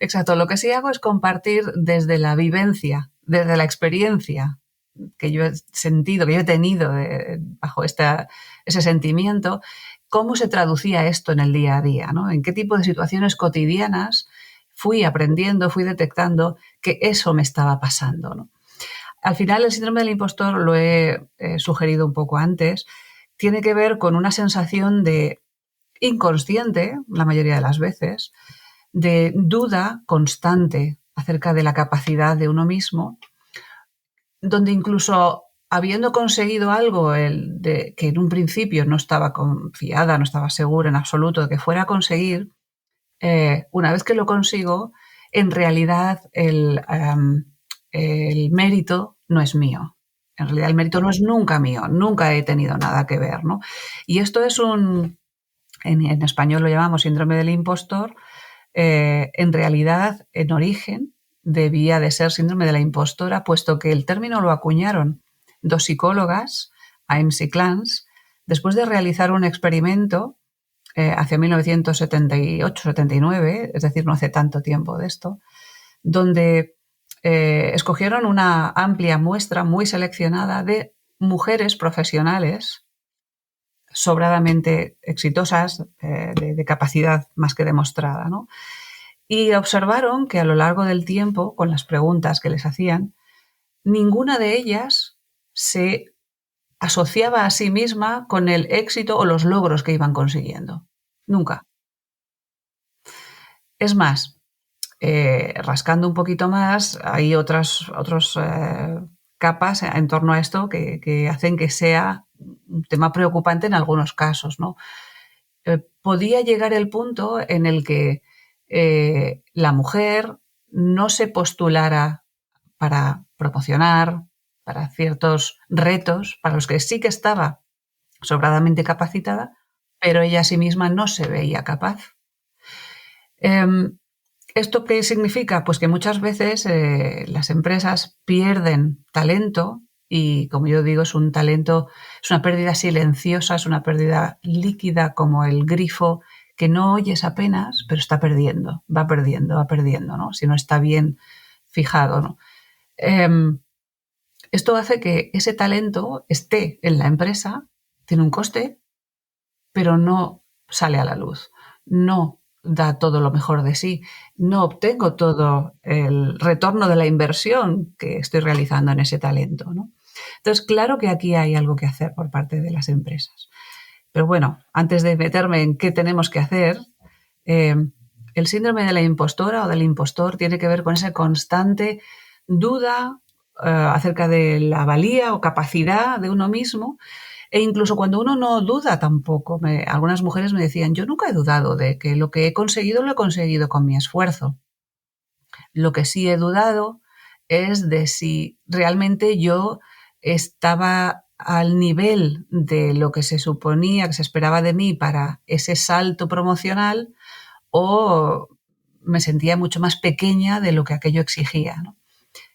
[SPEAKER 2] Exacto. Lo que sí hago es compartir desde la vivencia, desde la experiencia que yo he sentido, que yo he tenido bajo ese sentimiento, cómo se traducía esto en el día a día, ¿no? En qué tipo de situaciones cotidianas fui aprendiendo, fui detectando que eso me estaba pasando, ¿no? Al final, el síndrome del impostor, lo he sugerido un poco antes, tiene que ver con una sensación de inconsciente, la mayoría de las veces, de duda constante acerca de la capacidad de uno mismo, donde incluso habiendo conseguido algo que en un principio no estaba confiada, no estaba segura en absoluto de que fuera a conseguir, una vez que lo consigo, en realidad el mérito no es mío. En realidad el mérito no es nunca mío, nunca he tenido nada que ver, ¿no? Y esto es en español lo llamamos síndrome del impostor. En realidad, en origen, debía de ser síndrome de la impostora, puesto que el término lo acuñaron dos psicólogas, Ames y Clance, después de realizar un experimento hacia 1978-79, es decir, no hace tanto tiempo de esto, donde escogieron una amplia muestra muy seleccionada de mujeres profesionales sobradamente exitosas, de capacidad más que demostrada, ¿no? Y observaron que a lo largo del tiempo, con las preguntas que les hacían, ninguna de ellas se asociaba a sí misma con el éxito o los logros que iban consiguiendo. Nunca. Es más, rascando un poquito más, hay otras capas en torno a esto que hacen que sea un tema preocupante en algunos casos, ¿no? Podía llegar el punto en el que la mujer no se postulara para promocionar, para ciertos retos, para los que sí que estaba sobradamente capacitada, pero ella a sí misma no se veía capaz. ¿Esto qué significa? Pues que muchas veces las empresas pierden talento y, como yo digo, es un talento, es una pérdida silenciosa, es una pérdida líquida como el grifo que no oyes apenas, pero está perdiendo, va perdiendo, ¿no? Si no está bien fijado, ¿no? Esto hace que ese talento esté en la empresa, tiene un coste, pero no sale a la luz, no da todo lo mejor de sí, no obtengo todo el retorno de la inversión que estoy realizando en ese talento, ¿no? Entonces, claro que aquí hay algo que hacer por parte de las empresas. Pero bueno, antes de meterme en qué tenemos que hacer, el síndrome de la impostora o del impostor tiene que ver con esa constante duda acerca de la valía o capacidad de uno mismo. E incluso cuando uno no duda tampoco, algunas mujeres me decían, yo nunca he dudado de que lo que he conseguido lo he conseguido con mi esfuerzo. Lo que sí he dudado es de si realmente yo estaba al nivel de lo que se suponía, que se esperaba de mí para ese salto promocional, o me sentía mucho más pequeña de lo que aquello exigía, ¿no?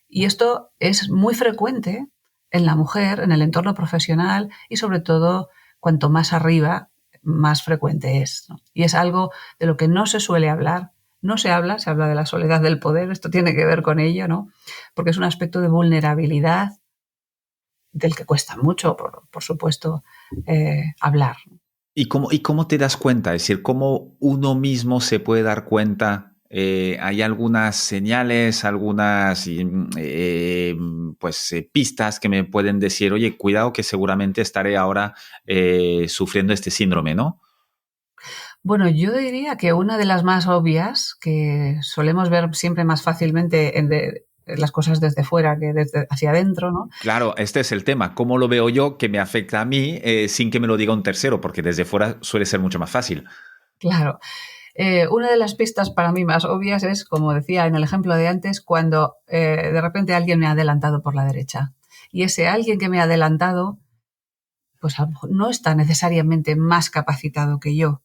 [SPEAKER 2] Y esto es muy frecuente en la mujer, en el entorno profesional y sobre todo cuanto más arriba, más frecuente es, ¿no? Y es algo de lo que no se suele hablar. No se habla, se habla de la soledad del poder, esto tiene que ver con ello, ¿no? Porque es un aspecto de vulnerabilidad del que cuesta mucho, por supuesto, hablar.
[SPEAKER 1] Y cómo te das cuenta? Es decir, ¿cómo uno mismo se puede dar cuenta? ¿Hay algunas señales, algunas pistas que me pueden decir, oye, cuidado que seguramente estaré ahora sufriendo este síndrome, ¿no?
[SPEAKER 2] Bueno, yo diría que una de las más obvias, que solemos ver siempre más fácilmente en las cosas desde fuera que desde hacia adentro, ¿no?
[SPEAKER 1] Claro, este es el tema. ¿Cómo lo veo yo que me afecta a mí sin que me lo diga un tercero? Porque desde fuera suele ser mucho más fácil.
[SPEAKER 2] Claro. Una de las pistas para mí más obvias es, como decía en el ejemplo de antes, cuando de repente alguien me ha adelantado por la derecha. Y ese alguien que me ha adelantado, pues a lo mejor no está necesariamente más capacitado que yo.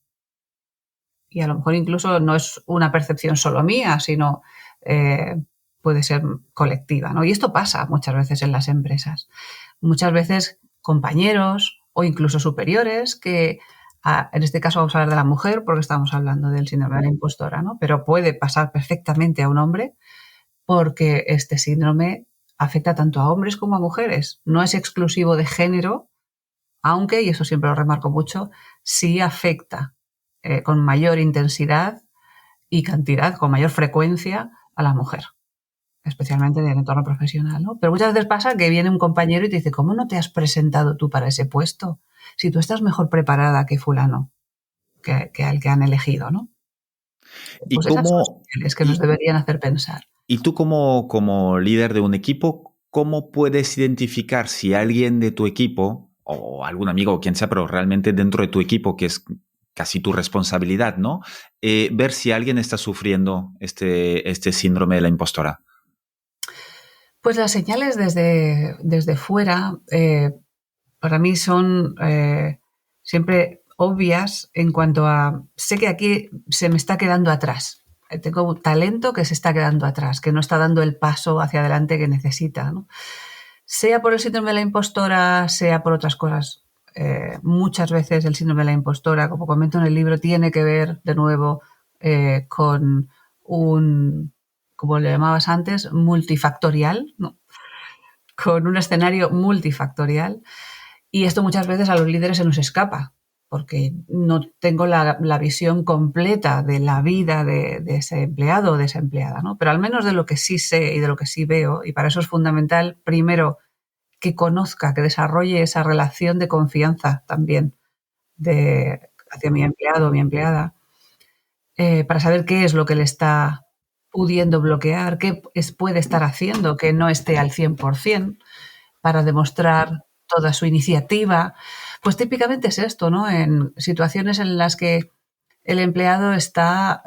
[SPEAKER 2] Y a lo mejor incluso no es una percepción solo mía, sino puede ser colectiva, ¿no? Y esto pasa muchas veces en las empresas. Muchas veces compañeros o incluso superiores que, en este caso vamos a hablar de la mujer porque estamos hablando del síndrome de la impostora, ¿no? Pero puede pasar perfectamente a un hombre porque este síndrome afecta tanto a hombres como a mujeres. No es exclusivo de género, aunque, y eso siempre lo remarco mucho, sí afecta con mayor intensidad y cantidad, con mayor frecuencia a la mujer, especialmente en el entorno profesional, ¿no? Pero muchas veces pasa que viene un compañero y te dice, ¿cómo no te has presentado tú para ese puesto? Si tú estás mejor preparada que fulano, que al que han elegido, ¿no?
[SPEAKER 1] ¿Y
[SPEAKER 2] Pues esas son
[SPEAKER 1] cómo,
[SPEAKER 2] señales que nos
[SPEAKER 1] y,
[SPEAKER 2] deberían hacer pensar.
[SPEAKER 1] y tú como líder de un equipo, cómo puedes identificar si alguien de tu equipo o algún amigo o quien sea, pero realmente dentro de tu equipo, que es casi tu responsabilidad, ¿no? Ver si alguien está sufriendo este síndrome de la impostora.
[SPEAKER 2] Pues las señales desde fuera para mí son siempre obvias en cuanto a, sé que aquí se me está quedando atrás. Tengo un talento que se está quedando atrás, que no está dando el paso hacia adelante que necesita, ¿no? Sea por el síndrome de la impostora, sea por otras cosas. Muchas veces el síndrome de la impostora, como comento en el libro, tiene que ver, de nuevo, con un, como le llamabas antes, multifactorial, ¿no? Con un escenario multifactorial. Y esto muchas veces a los líderes se nos escapa, porque no tengo la visión completa de la vida de ese empleado o de esa empleada, ¿no? Pero al menos de lo que sí sé y de lo que sí veo, y para eso es fundamental, primero, que conozca, que desarrolle esa relación de confianza también hacia mi empleado o mi empleada, para saber qué es lo que le está pudiendo bloquear, puede estar haciendo que no esté al 100%, para demostrar toda su iniciativa. Pues típicamente es esto, ¿no? En situaciones en las que el empleado está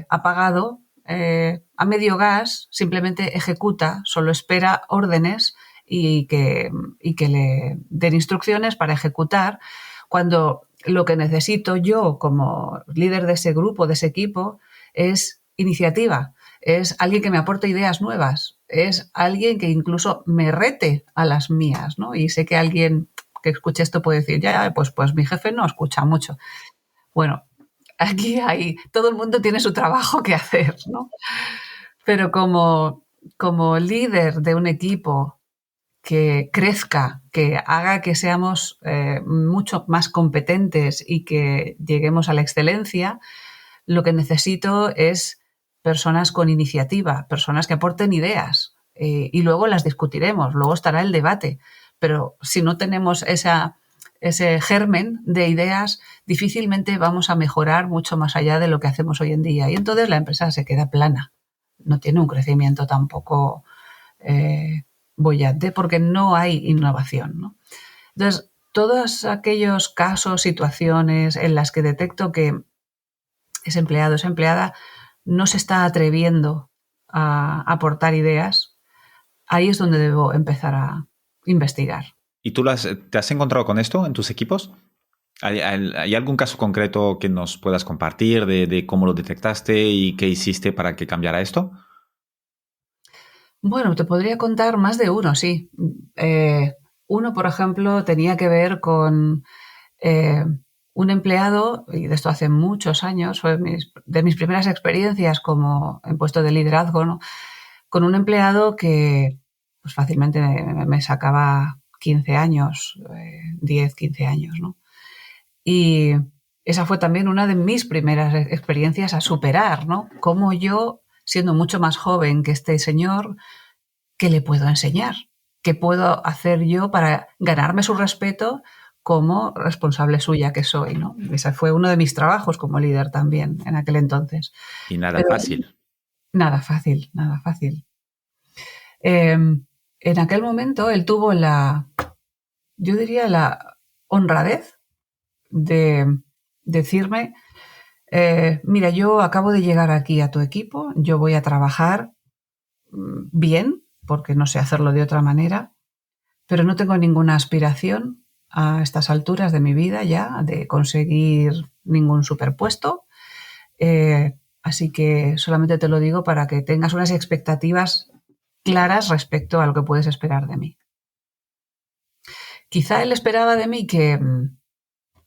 [SPEAKER 2] apagado, a medio gas, simplemente ejecuta, solo espera órdenes y que le den instrucciones para ejecutar, cuando lo que necesito yo como líder de ese grupo, de ese equipo, es iniciativa, es alguien que me aporte ideas nuevas, es alguien que incluso me rete a las mías, ¿no? Y sé que alguien que escuche esto puede decir, ya, pues mi jefe no escucha mucho. Bueno, aquí todo el mundo tiene su trabajo que hacer, ¿no? Pero como líder de un equipo que crezca, que haga que seamos mucho más competentes y que lleguemos a la excelencia, lo que necesito es personas con iniciativa, personas que aporten ideas y luego las discutiremos, luego estará el debate, pero si no tenemos ese germen de ideas, difícilmente vamos a mejorar mucho más allá de lo que hacemos hoy en día. Y entonces la empresa se queda plana. No tiene un crecimiento tampoco boyante porque no hay innovación, ¿no? Entonces, todos aquellos casos, situaciones en las que detecto que ese empleado, esa empleada no se está atreviendo a aportar ideas, ahí es donde debo empezar a investigar.
[SPEAKER 1] ¿Y tú te has encontrado con esto en tus equipos? ¿Hay algún caso concreto que nos puedas compartir de cómo lo detectaste y qué hiciste para que cambiara esto?
[SPEAKER 2] Bueno, te podría contar más de uno, sí. Uno, por ejemplo, tenía que ver con un empleado, y de esto hace muchos años, fue de mis primeras experiencias como en puesto de liderazgo, ¿no? Con un empleado que pues fácilmente me sacaba 15 años, 10, 15 años, ¿no? Y esa fue también una de mis primeras experiencias a superar, ¿no? Cómo yo, siendo mucho más joven que este señor, ¿qué le puedo enseñar? ¿Qué puedo hacer yo para ganarme su respeto como responsable suya que soy, ¿no? Ese fue uno de mis trabajos como líder también en aquel entonces.
[SPEAKER 1] Y nada
[SPEAKER 2] Pero
[SPEAKER 1] fácil.
[SPEAKER 2] nada fácil, nada fácil. En aquel momento él tuvo yo diría, la honradez de decirme, mira, yo acabo de llegar aquí a tu equipo, yo voy a trabajar bien, porque no sé hacerlo de otra manera, pero no tengo ninguna aspiración a estas alturas de mi vida ya de conseguir ningún superpuesto. Así que solamente te lo digo para que tengas unas expectativas claras respecto a lo que puedes esperar de mí. Quizá él esperaba de mí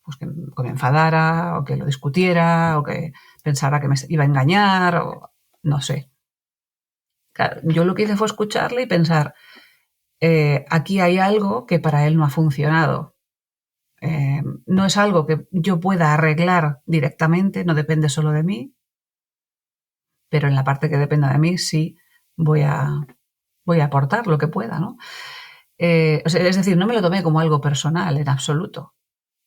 [SPEAKER 2] pues que me enfadara o que lo discutiera o que pensara que me iba a engañar o no sé. Claro, yo lo que hice fue escucharle y pensar, aquí hay algo que para él no ha funcionado. No es algo que yo pueda arreglar directamente, no depende solo de mí, pero en la parte que dependa de mí sí voy a aportar lo que pueda, ¿no? O sea, es decir, no me lo tomé como algo personal en absoluto.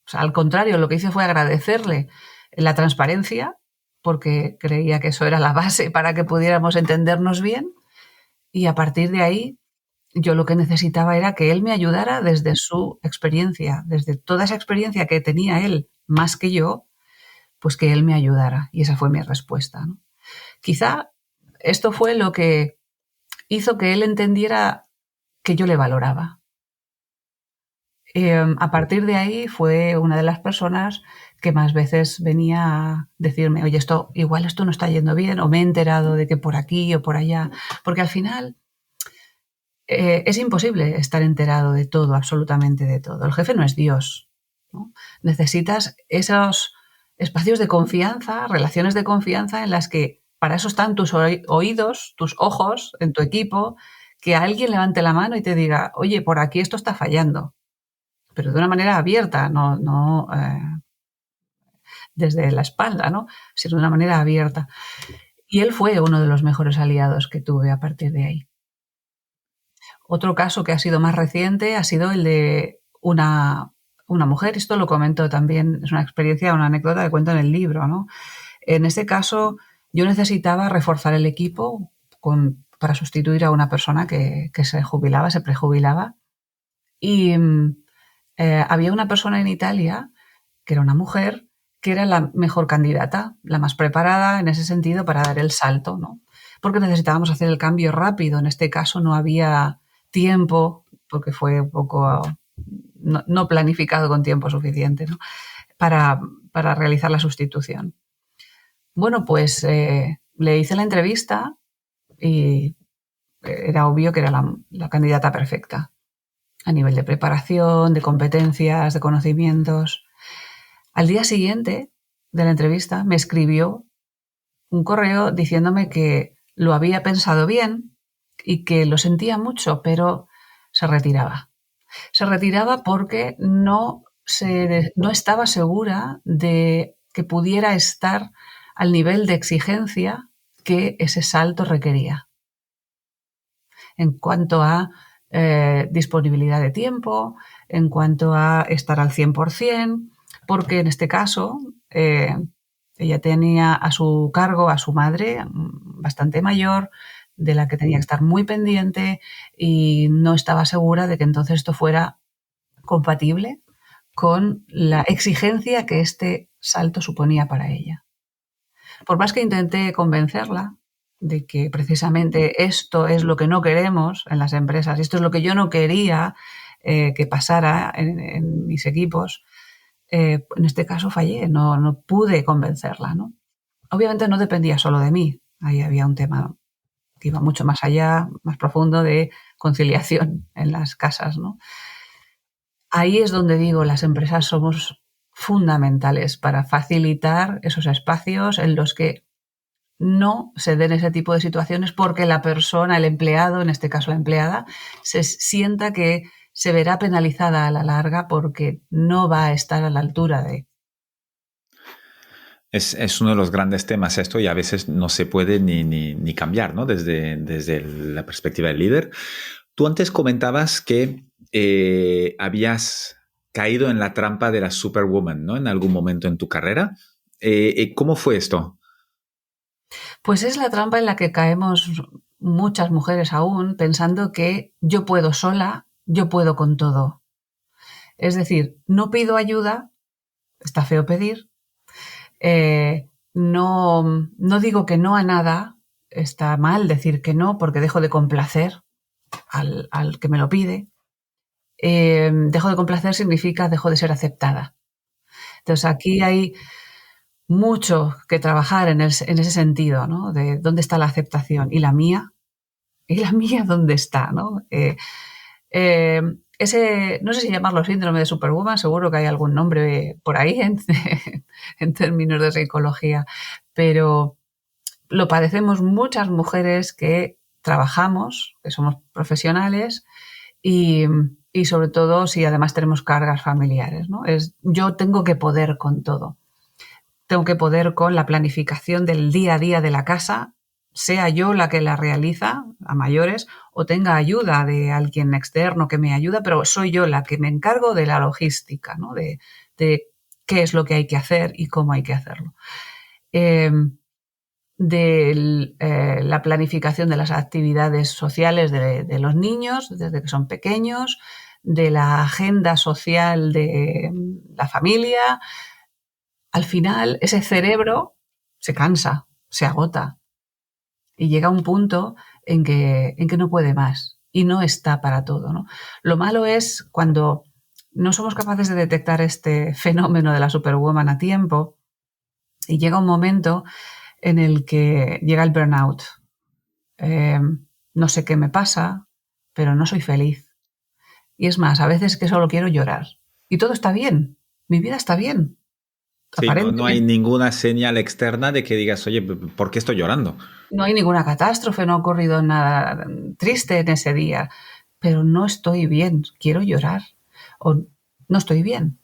[SPEAKER 2] O sea, al contrario, lo que hice fue agradecerle la transparencia, porque creía que eso era la base para que pudiéramos entendernos bien, y a partir de ahí yo lo que necesitaba era que él me ayudara desde su experiencia, desde toda esa experiencia que tenía él más que yo, pues que él me ayudara. Y esa fue mi respuesta, ¿no? Quizá esto fue lo que hizo que él entendiera que yo le valoraba. A partir de ahí fue una de las personas que más veces venía a decirme, oye, igual esto no está yendo bien, o me he enterado de que por aquí o por allá, porque al final es imposible estar enterado de todo, absolutamente de todo. El jefe no es Dios, ¿no? Necesitas esos espacios de confianza, relaciones de confianza en las que para eso están tus oídos, tus ojos en tu equipo, que alguien levante la mano y te diga, oye, por aquí esto está fallando, pero de una manera abierta, no desde la espalda, ¿no? Sino de una manera abierta. Y él fue uno de los mejores aliados que tuve a partir de ahí. Otro caso que ha sido más reciente ha sido el de una mujer, esto lo comento también, es una experiencia, una anécdota que cuento en el libro, ¿no? En este caso, yo necesitaba reforzar el equipo para sustituir a una persona que se jubilaba, se prejubilaba. Y había una persona en Italia, que era una mujer, que era la mejor candidata, la más preparada en ese sentido para dar el salto, ¿no? Porque necesitábamos hacer el cambio rápido. En este caso no había tiempo, porque fue un poco no planificado con tiempo suficiente, ¿no? para realizar la sustitución. Bueno, pues le hice la entrevista y era obvio que era la candidata perfecta a nivel de preparación, de competencias, de conocimientos. Al día siguiente de la entrevista me escribió un correo diciéndome que lo había pensado bien y que lo sentía mucho, pero se retiraba. Se retiraba porque no estaba segura de que pudiera estar al nivel de exigencia que ese salto requería. En cuanto a disponibilidad de tiempo, en cuanto a estar al 100%, porque en este caso ella tenía a su cargo a su madre bastante mayor, de la que tenía que estar muy pendiente y no estaba segura de que entonces esto fuera compatible con la exigencia que este salto suponía para ella. Por más que intenté convencerla de que precisamente esto es lo que no queremos en las empresas, esto es lo que yo no quería que pasara en mis equipos, en este caso fallé, no pude convencerla, ¿no? Obviamente no dependía solo de mí, ahí había un tema que iba mucho más allá, más profundo de conciliación en las casas, ¿no? Ahí es donde digo, las empresas somos fundamentales para facilitar esos espacios en los que no se den ese tipo de situaciones porque la persona, el empleado, en este caso la empleada, se sienta que se verá penalizada a la larga porque no va a estar a la altura de...
[SPEAKER 1] Es uno de los grandes temas esto y a veces no se puede ni cambiar, ¿no? Desde la perspectiva del líder. Tú antes comentabas que habías caído en la trampa de la Superwoman, ¿no? En algún momento en tu carrera. ¿Cómo fue esto?
[SPEAKER 2] Pues es la trampa en la que caemos muchas mujeres aún, pensando que yo puedo sola, yo puedo con todo. Es decir, no pido ayuda, está feo pedir, no digo que no a nada, está mal decir que no porque dejo de complacer al que me lo pide. Dejo de complacer significa dejo de ser aceptada. Entonces aquí hay mucho que trabajar en ese sentido, ¿no? De dónde está la aceptación. ¿Y la mía? ¿Y la mía dónde está? ¿No? Ese, no sé si llamarlo síndrome de Superwoman, seguro que hay algún nombre por ahí en términos de psicología, pero lo padecemos muchas mujeres que trabajamos, que somos profesionales y, y sobre todo si además tenemos cargas familiares, ¿no? Yo tengo que poder con todo. Tengo que poder con la planificación del día a día de la casa, sea yo la que la realiza a mayores o tenga ayuda de alguien externo que me ayuda, pero soy yo la que me encargo de la logística, ¿no? de qué es lo que hay que hacer y cómo hay que hacerlo. La planificación de las actividades sociales de los niños desde que son pequeños, de la agenda social de la familia. Al final, ese cerebro se cansa, se agota y llega a un punto en que no puede más y no está para todo, ¿no? Lo malo es cuando no somos capaces de detectar este fenómeno de la Superwoman a tiempo y llega un momento en el que llega el burnout. No sé qué me pasa, pero no soy feliz. Y es más, a veces que solo quiero llorar. Y todo está bien, mi vida está bien.
[SPEAKER 1] Sí, no hay ninguna señal externa de que digas, oye, ¿por qué estoy llorando?
[SPEAKER 2] No hay ninguna catástrofe, no ha ocurrido nada triste en ese día, pero no estoy bien, quiero llorar o no estoy bien.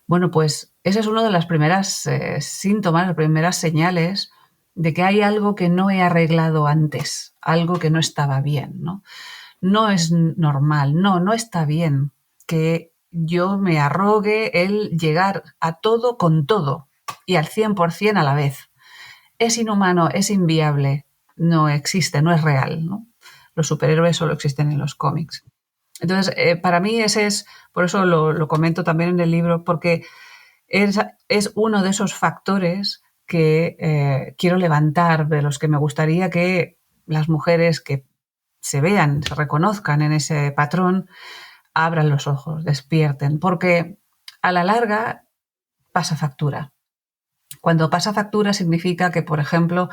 [SPEAKER 2] Bueno, pues ese es uno de los primeros síntomas, las primeras señales de que hay algo que no he arreglado antes, algo que no estaba bien, ¿no? No es normal, no está bien que yo me arrogue el llegar a todo con todo y al 100% a la vez. Es inhumano, es inviable, no existe, no es real, ¿no? Los superhéroes solo existen en los cómics. Entonces, para mí ese es, por eso lo comento también en el libro, porque es uno de esos factores que quiero levantar, de los que me gustaría que las mujeres que se vean, se reconozcan en ese patrón, abran los ojos, despierten, porque a la larga pasa factura. Cuando pasa factura significa que, por ejemplo,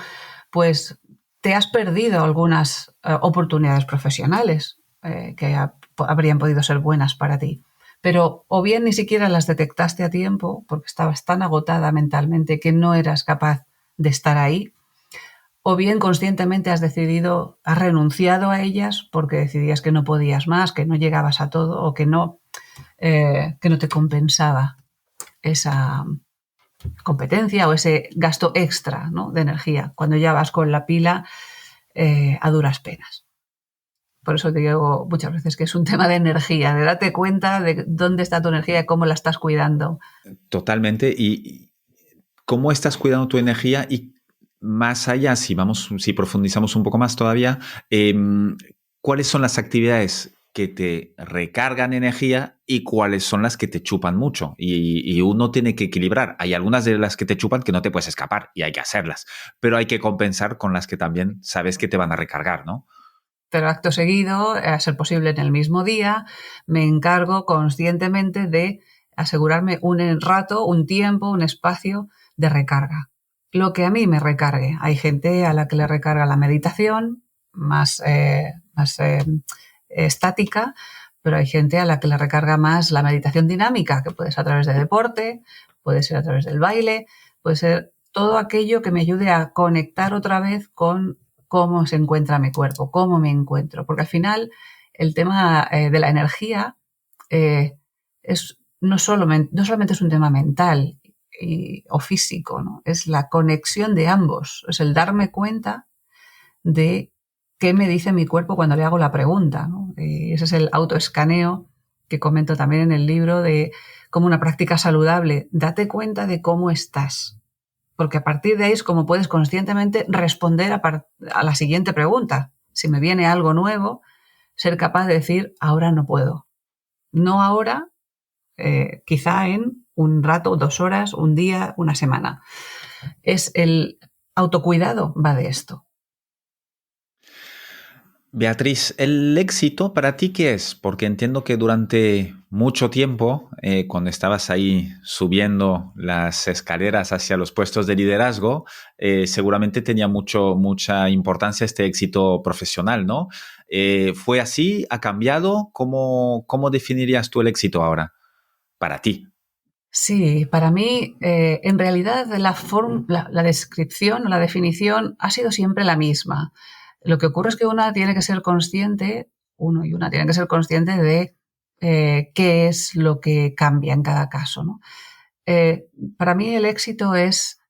[SPEAKER 2] pues te has perdido algunas oportunidades profesionales que habrían podido ser buenas para ti. Pero o bien ni siquiera las detectaste a tiempo porque estabas tan agotada mentalmente que no eras capaz de estar ahí, o bien conscientemente has renunciado a ellas porque decidías que no podías más, que no llegabas a todo o que no te compensaba esa competencia o ese gasto extra, ¿no? De energía, cuando ya vas con la pila a duras penas. Por eso te digo muchas veces que es un tema de energía, de date cuenta de dónde está tu energía y cómo la estás cuidando.
[SPEAKER 1] Totalmente. Y cómo estás cuidando tu energía y más allá, si profundizamos un poco más todavía, ¿cuáles son las actividades que te recargan energía y cuáles son las que te chupan mucho? Y uno tiene que equilibrar. Hay algunas de las que te chupan que no te puedes escapar y hay que hacerlas, pero hay que compensar con las que también sabes que te van a recargar, ¿no?
[SPEAKER 2] Pero acto seguido, a ser posible en el mismo día, me encargo conscientemente de asegurarme un rato, un tiempo, un espacio de recarga. Lo que a mí me recargue. Hay gente a la que le recarga la meditación, más estática, pero hay gente a la que le recarga más la meditación dinámica, que puede ser a través de deporte, puede ser a través del baile, puede ser todo aquello que me ayude a conectar otra vez con cómo se encuentra mi cuerpo, cómo me encuentro. Porque al final el tema de la energía no solamente es un tema mental o físico, ¿no? Es la conexión de ambos, es el darme cuenta de qué me dice mi cuerpo cuando le hago la pregunta, ¿no? Ese es el autoescaneo que comento también en el libro de como una práctica saludable. Date cuenta de cómo estás, porque a partir de ahí es como puedes conscientemente responder a la siguiente pregunta. Si me viene algo nuevo, ser capaz de decir, ahora no puedo. No ahora, quizá en un rato, 2 horas, un día, una semana. Es el autocuidado, va de esto.
[SPEAKER 1] Beatriz, ¿el éxito para ti qué es? Porque entiendo que durante mucho tiempo, cuando estabas ahí subiendo las escaleras hacia los puestos de liderazgo, seguramente tenía mucha importancia este éxito profesional, ¿no? ¿Fue así? ¿Ha cambiado? ¿Cómo definirías tú el éxito ahora para ti?
[SPEAKER 2] Sí, para mí, en realidad, la descripción o la definición ha sido siempre la misma. Lo que ocurre es que uno y una tiene que ser consciente de qué es lo que cambia en cada caso, ¿no? Para mí el éxito es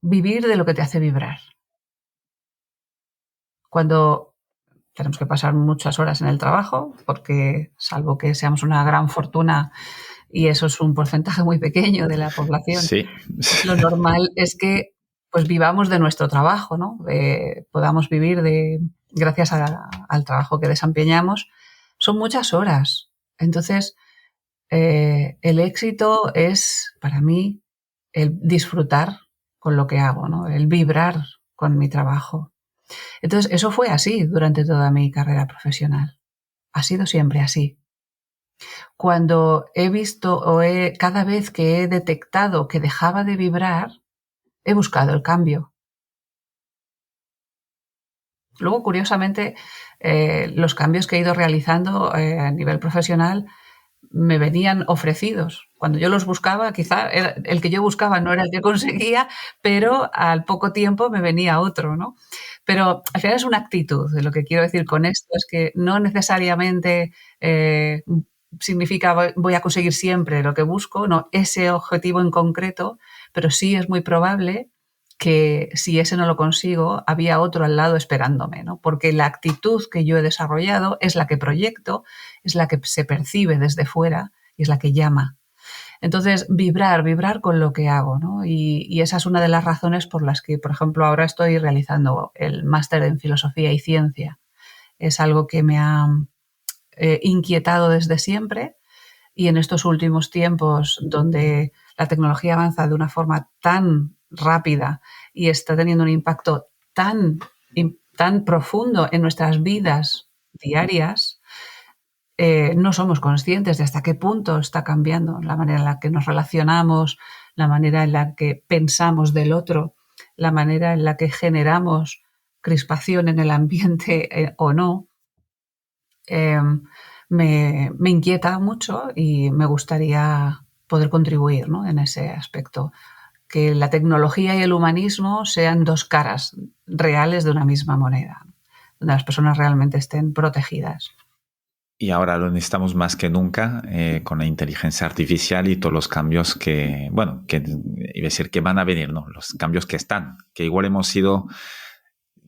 [SPEAKER 2] vivir de lo que te hace vibrar. Cuando tenemos que pasar muchas horas en el trabajo, porque salvo que seamos una gran fortuna y eso es un porcentaje muy pequeño de la población,
[SPEAKER 1] Sí.
[SPEAKER 2] lo normal es que pues vivamos de nuestro trabajo, ¿no? Podamos vivir gracias al trabajo que desempeñamos. Son muchas horas. Entonces, el éxito es, para mí, el disfrutar con lo que hago, ¿no? El vibrar con mi trabajo. Entonces, eso fue así durante toda mi carrera profesional. Ha sido siempre así. Cuando he visto cada vez que he detectado que dejaba de vibrar, he buscado el cambio. Luego, curiosamente, los cambios que he ido realizando a nivel profesional me venían ofrecidos. Cuando yo los buscaba, quizá el que yo buscaba no era el que conseguía, pero al poco tiempo me venía otro, ¿no? Pero al final es una actitud. Lo que quiero decir con esto es que no necesariamente significa voy a conseguir siempre lo que busco, no, ese objetivo en concreto, pero sí es muy probable que si ese no lo consigo, había otro al lado esperándome, ¿no? Porque la actitud que yo he desarrollado es la que proyecto, es la que se percibe desde fuera y es la que llama. Entonces, vibrar con lo que hago, ¿no? Y esa es una de las razones por las que, por ejemplo, ahora estoy realizando el máster en Filosofía y Ciencia. Es algo que me ha inquietado desde siempre y en estos últimos tiempos donde la tecnología avanza de una forma tan rápida y está teniendo un impacto tan profundo en nuestras vidas diarias, no somos conscientes de hasta qué punto está cambiando la manera en la que nos relacionamos, la manera en la que pensamos del otro, la manera en la que generamos crispación en el ambiente o no. Me inquieta mucho y me gustaría poder contribuir, ¿no? En ese aspecto. Que la tecnología y el humanismo sean dos caras reales de una misma moneda, ¿no? Donde las personas realmente estén protegidas.
[SPEAKER 1] Y ahora lo necesitamos más que nunca con la inteligencia artificial y todos los cambios iba a decir que van a venir, ¿no? Los cambios que están, que igual hemos sido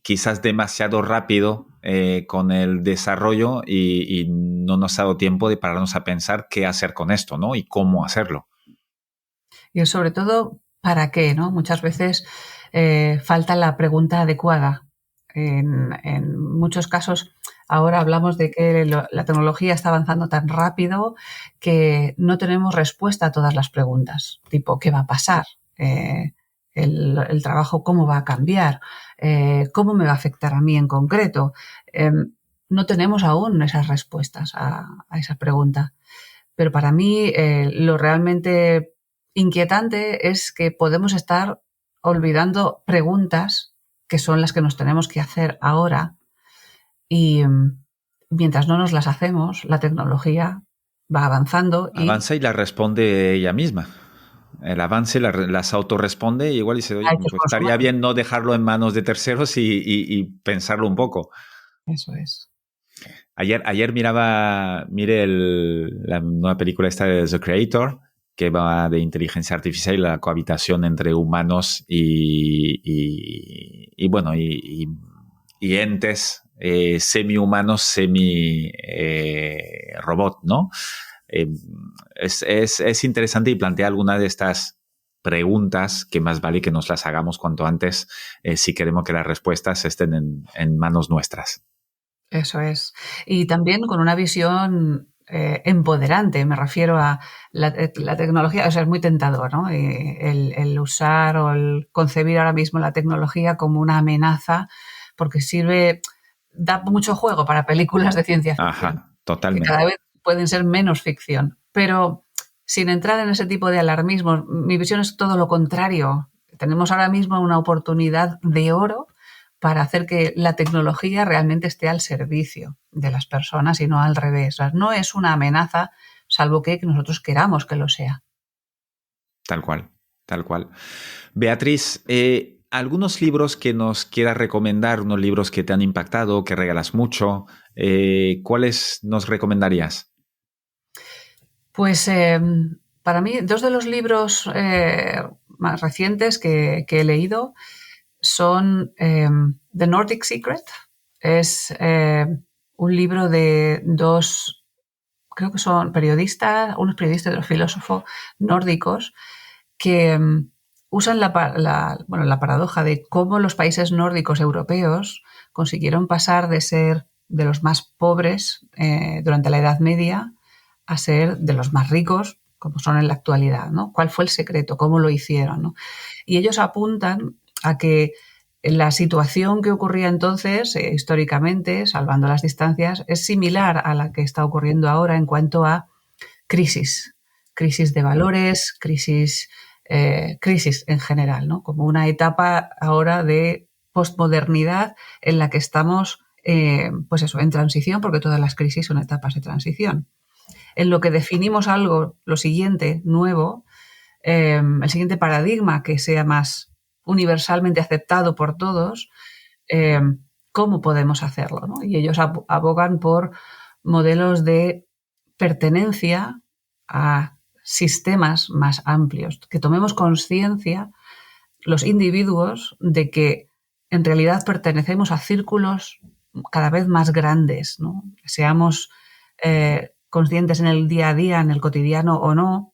[SPEAKER 1] quizás demasiado rápido con el desarrollo y no nos ha dado tiempo de pararnos a pensar qué hacer con esto, ¿no? Y cómo hacerlo.
[SPEAKER 2] Y sobre todo, ¿para qué? ¿No? Muchas veces falta la pregunta adecuada. En muchos casos, ahora hablamos de que la tecnología está avanzando tan rápido que no tenemos respuesta a todas las preguntas, tipo, ¿qué va a pasar? El trabajo, ¿cómo va a cambiar? ¿Cómo me va a afectar a mí en concreto? No tenemos aún esas respuestas a esa pregunta. Pero para mí lo realmente inquietante es que podemos estar olvidando preguntas que son las que nos tenemos que hacer ahora y mientras no nos las hacemos, la tecnología va avanzando y
[SPEAKER 1] Avanza y la responde ella misma. El avance las autorresponde y igual dice,
[SPEAKER 2] ha
[SPEAKER 1] oye,
[SPEAKER 2] hecho
[SPEAKER 1] pues
[SPEAKER 2] por su
[SPEAKER 1] estaría
[SPEAKER 2] mano.
[SPEAKER 1] bien no dejarlo en manos de terceros y pensarlo un poco.
[SPEAKER 2] Eso es.
[SPEAKER 1] Ayer mire la nueva película esta de The Creator, que va de inteligencia artificial y la cohabitación entre humanos y entes semi-humanos, semi-robot, ¿no? Eh, es interesante y plantea algunas de estas preguntas que más vale que nos las hagamos cuanto antes si queremos que las respuestas estén en manos nuestras.
[SPEAKER 2] Eso es. Y también con una visión empoderante, me refiero a la tecnología, o sea, es muy tentador, ¿no? El usar o el concebir ahora mismo la tecnología como una amenaza, porque da mucho juego para películas de ciencia ficción,
[SPEAKER 1] Ajá,
[SPEAKER 2] que cada
[SPEAKER 1] totalmente.
[SPEAKER 2] vez pueden ser menos ficción. Pero sin entrar en ese tipo de alarmismo, mi visión es todo lo contrario. Tenemos ahora mismo una oportunidad de oro para hacer que la tecnología realmente esté al servicio de las personas y no al revés. O sea, no es una amenaza, salvo que nosotros queramos que lo sea.
[SPEAKER 1] Tal cual, tal cual. Beatriz, algunos libros que nos quieras recomendar, unos libros que te han impactado, que regalas mucho, ¿cuáles nos recomendarías?
[SPEAKER 2] Pues para mí, dos de los libros más recientes que he leído son The Nordic Secret. Es un libro de dos, creo que son periodistas, unos periodistas y otros filósofos nórdicos que usan la paradoja de cómo los países nórdicos europeos consiguieron pasar de ser de los más pobres durante la Edad Media a ser de los más ricos, como son en la actualidad, ¿no? ¿Cuál fue el secreto? ¿Cómo lo hicieron? ¿No? Y ellos apuntan a que la situación que ocurría entonces, históricamente, salvando las distancias, es similar a la que está ocurriendo ahora en cuanto a crisis de valores, crisis en general, ¿no? Como una etapa ahora de postmodernidad en la que estamos, pues eso, en transición, porque todas las crisis son etapas de transición. En lo que definimos algo, lo siguiente, nuevo, el siguiente paradigma que sea más universalmente aceptado por todos, eh, ¿cómo podemos hacerlo? ¿No? Y ellos abogan por modelos de pertenencia a sistemas más amplios, que tomemos conciencia los individuos de que en realidad pertenecemos a círculos cada vez más grandes, ¿no? Seamos conscientes en el día a día, en el cotidiano o no,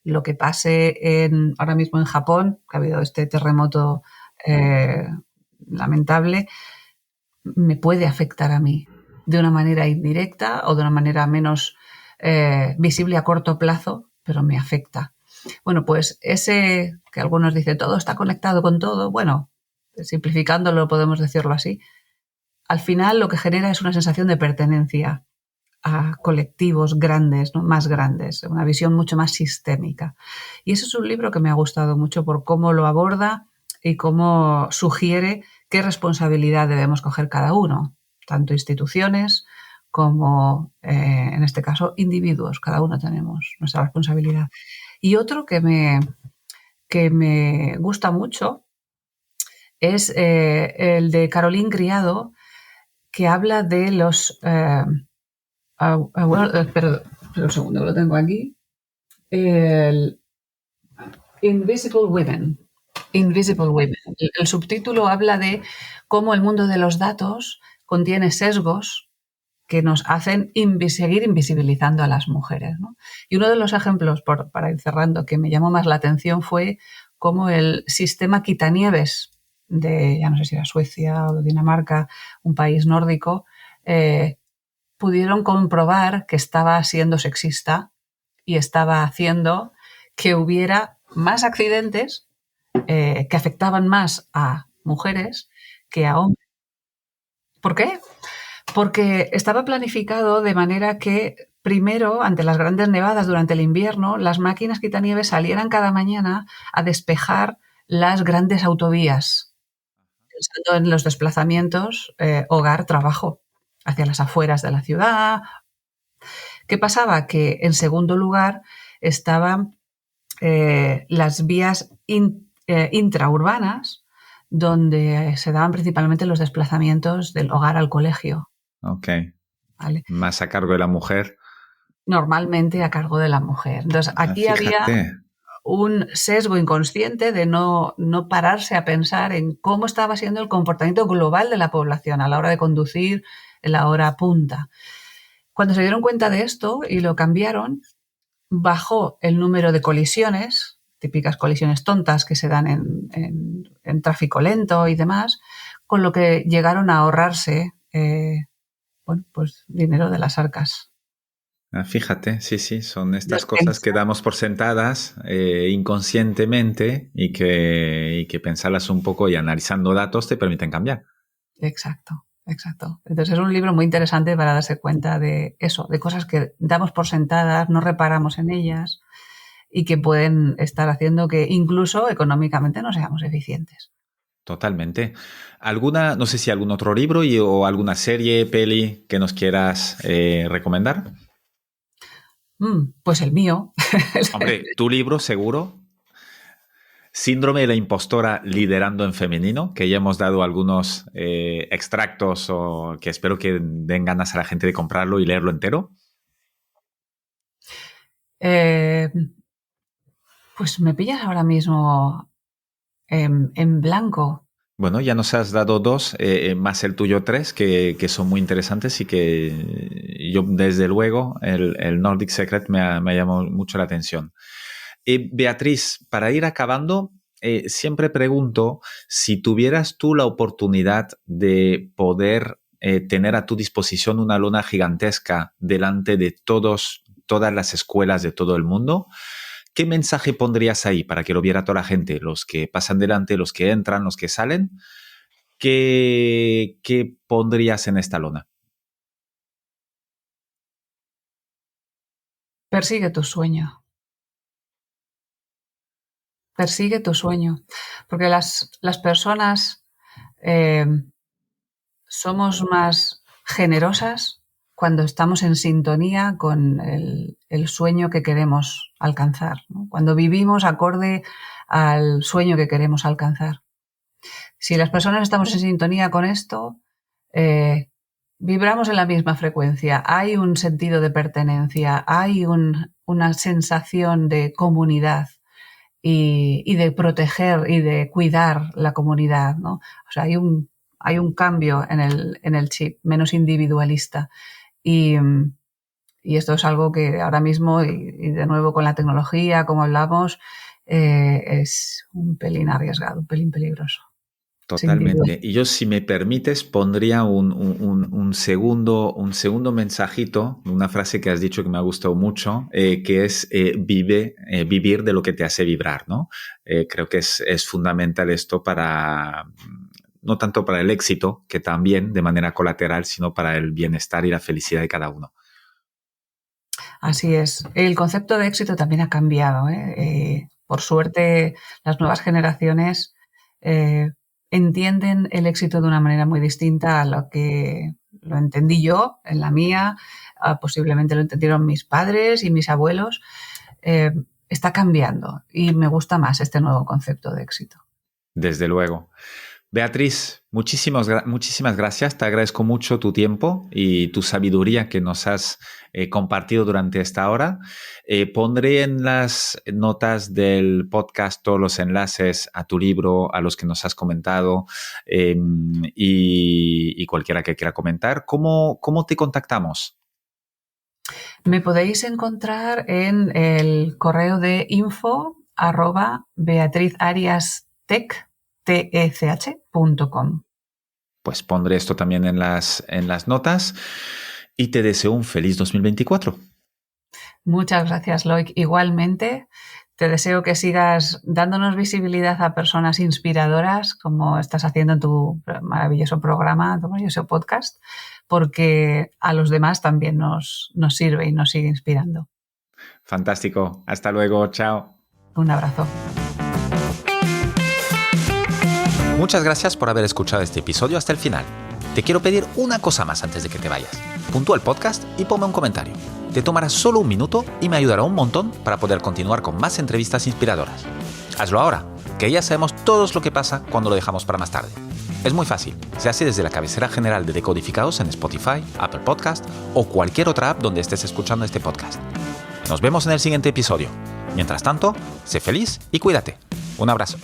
[SPEAKER 2] lo que pase ahora mismo en Japón, que ha habido este terremoto eh, lamentable, me puede afectar a mí de una manera indirecta o de una manera menos visible a corto plazo, pero me afecta. Bueno, pues ese que algunos dicen todo está conectado con todo, bueno, simplificándolo podemos decirlo así, al final lo que genera es una sensación de pertenencia a colectivos grandes, ¿no? Más grandes, una visión mucho más sistémica. Y ese es un libro que me ha gustado mucho por cómo lo aborda y cómo sugiere qué responsabilidad debemos coger cada uno, tanto instituciones como, en este caso, individuos. Cada uno tenemos nuestra responsabilidad. Y otro que me gusta mucho es el de Caroline Criado, que habla de los... espera un segundo, lo tengo aquí. El Invisible Women. Invisible Women. El subtítulo habla de cómo el mundo de los datos contiene sesgos que nos hacen seguir invisibilizando a las mujeres, ¿no? Y uno de los ejemplos, para ir cerrando, que me llamó más la atención fue cómo el sistema quitanieves de, ya no sé si era Suecia o Dinamarca, un país nórdico, pudieron comprobar que estaba siendo sexista y estaba haciendo que hubiera más accidentes que afectaban más a mujeres que a hombres. ¿Por qué? Porque estaba planificado de manera que primero, ante las grandes nevadas durante el invierno, las máquinas quitanieves salieran cada mañana a despejar las grandes autovías, pensando en los desplazamientos hogar-trabajo hacia las afueras de la ciudad. ¿Qué pasaba? Que en segundo lugar estaban las vías intraurbanas, donde se daban principalmente los desplazamientos del hogar al colegio.
[SPEAKER 1] Ok.
[SPEAKER 2] ¿Vale?
[SPEAKER 1] Más a cargo de la mujer.
[SPEAKER 2] Normalmente a cargo de la mujer. Entonces, aquí había un sesgo inconsciente de no pararse a pensar en cómo estaba siendo el comportamiento global de la población a la hora de conducir en la hora punta. Cuando se dieron cuenta de esto y lo cambiaron, bajó el número de colisiones, típicas colisiones tontas que se dan en tráfico lento y demás, con lo que llegaron a ahorrarse pues dinero de las arcas.
[SPEAKER 1] Fíjate, sí, son estas cosas que damos por sentadas inconscientemente y que pensarlas un poco y analizando datos te permiten cambiar.
[SPEAKER 2] Exacto. Entonces es un libro muy interesante para darse cuenta de eso, de cosas que damos por sentadas, no reparamos en ellas y que pueden estar haciendo que incluso económicamente no seamos eficientes.
[SPEAKER 1] Totalmente. No sé si algún otro libro o alguna serie, peli que nos quieras recomendar?
[SPEAKER 2] Pues el mío.
[SPEAKER 1] Hombre, tu libro seguro. Síndrome de la impostora liderando en femenino, que ya hemos dado algunos extractos o que espero que den ganas a la gente de comprarlo y leerlo entero.
[SPEAKER 2] Pues me pillas ahora mismo en blanco.
[SPEAKER 1] Bueno, ya nos has dado dos, más el tuyo tres, que son muy interesantes y que yo, desde luego, el Nordic Secret me ha llamado mucho la atención. Beatriz, para ir acabando, siempre pregunto si tuvieras tú la oportunidad de poder tener a tu disposición una lona gigantesca delante de todas las escuelas de todo el mundo, ¿qué mensaje pondrías ahí para que lo viera toda la gente? Los que pasan delante, los que entran, los que salen. ¿Qué pondrías en esta lona?
[SPEAKER 2] Persigue tu sueño. Persigue tu sueño. Porque las personas somos más generosas cuando estamos en sintonía con el sueño que queremos alcanzar, ¿no? Cuando vivimos acorde al sueño que queremos alcanzar. Si las personas estamos en sintonía con esto, vibramos en la misma frecuencia, hay un sentido de pertenencia, hay una sensación de comunidad y de proteger y de cuidar la comunidad, ¿no? O sea, hay un cambio en el chip, menos individualista. Y esto es algo que ahora mismo, y de nuevo con la tecnología, como hablamos, es un pelín arriesgado, un pelín peligroso.
[SPEAKER 1] Totalmente. Y yo, si me permites, pondría un segundo mensajito, una frase que has dicho que me ha gustado mucho, que es vivir de lo que te hace vibrar, ¿no? Creo que es fundamental esto no tanto para el éxito, que también de manera colateral, sino para el bienestar y la felicidad de cada uno.
[SPEAKER 2] Así es. El concepto de éxito también ha cambiado, ¿eh? Por suerte, las nuevas generaciones entienden el éxito de una manera muy distinta a lo que lo entendí yo en la mía, posiblemente lo entendieron mis padres y mis abuelos. Está cambiando y me gusta más este nuevo concepto de éxito.
[SPEAKER 1] Desde luego. Beatriz, muchísimas gracias. Te agradezco mucho tu tiempo y tu sabiduría que nos has compartido durante esta hora. Pondré en las notas del podcast todos los enlaces a tu libro, a los que nos has comentado y cualquiera que quiera comentar. ¿Cómo te contactamos?
[SPEAKER 2] Me podéis encontrar en el correo de info@beatrizariastech.com.
[SPEAKER 1] Pues pondré esto también en las notas y te deseo un feliz 2024.
[SPEAKER 2] Muchas gracias, Loic. Igualmente, te deseo que sigas dándonos visibilidad a personas inspiradoras como estás haciendo en tu maravilloso programa, tu maravilloso podcast, porque a los demás también nos sirve y nos sigue inspirando.
[SPEAKER 1] Fantástico. Hasta luego. Chao.
[SPEAKER 2] Un abrazo.
[SPEAKER 1] Muchas gracias por haber escuchado este episodio hasta el final. Te quiero pedir una cosa más antes de que te vayas. Puntúa el podcast y ponme un comentario. Te tomará solo un minuto y me ayudará un montón para poder continuar con más entrevistas inspiradoras. Hazlo ahora, que ya sabemos todos lo que pasa cuando lo dejamos para más tarde. Es muy fácil, se hace desde la cabecera general de Decodificados en Spotify, Apple Podcast o cualquier otra app donde estés escuchando este podcast. Nos vemos en el siguiente episodio. Mientras tanto, sé feliz y cuídate. Un abrazo.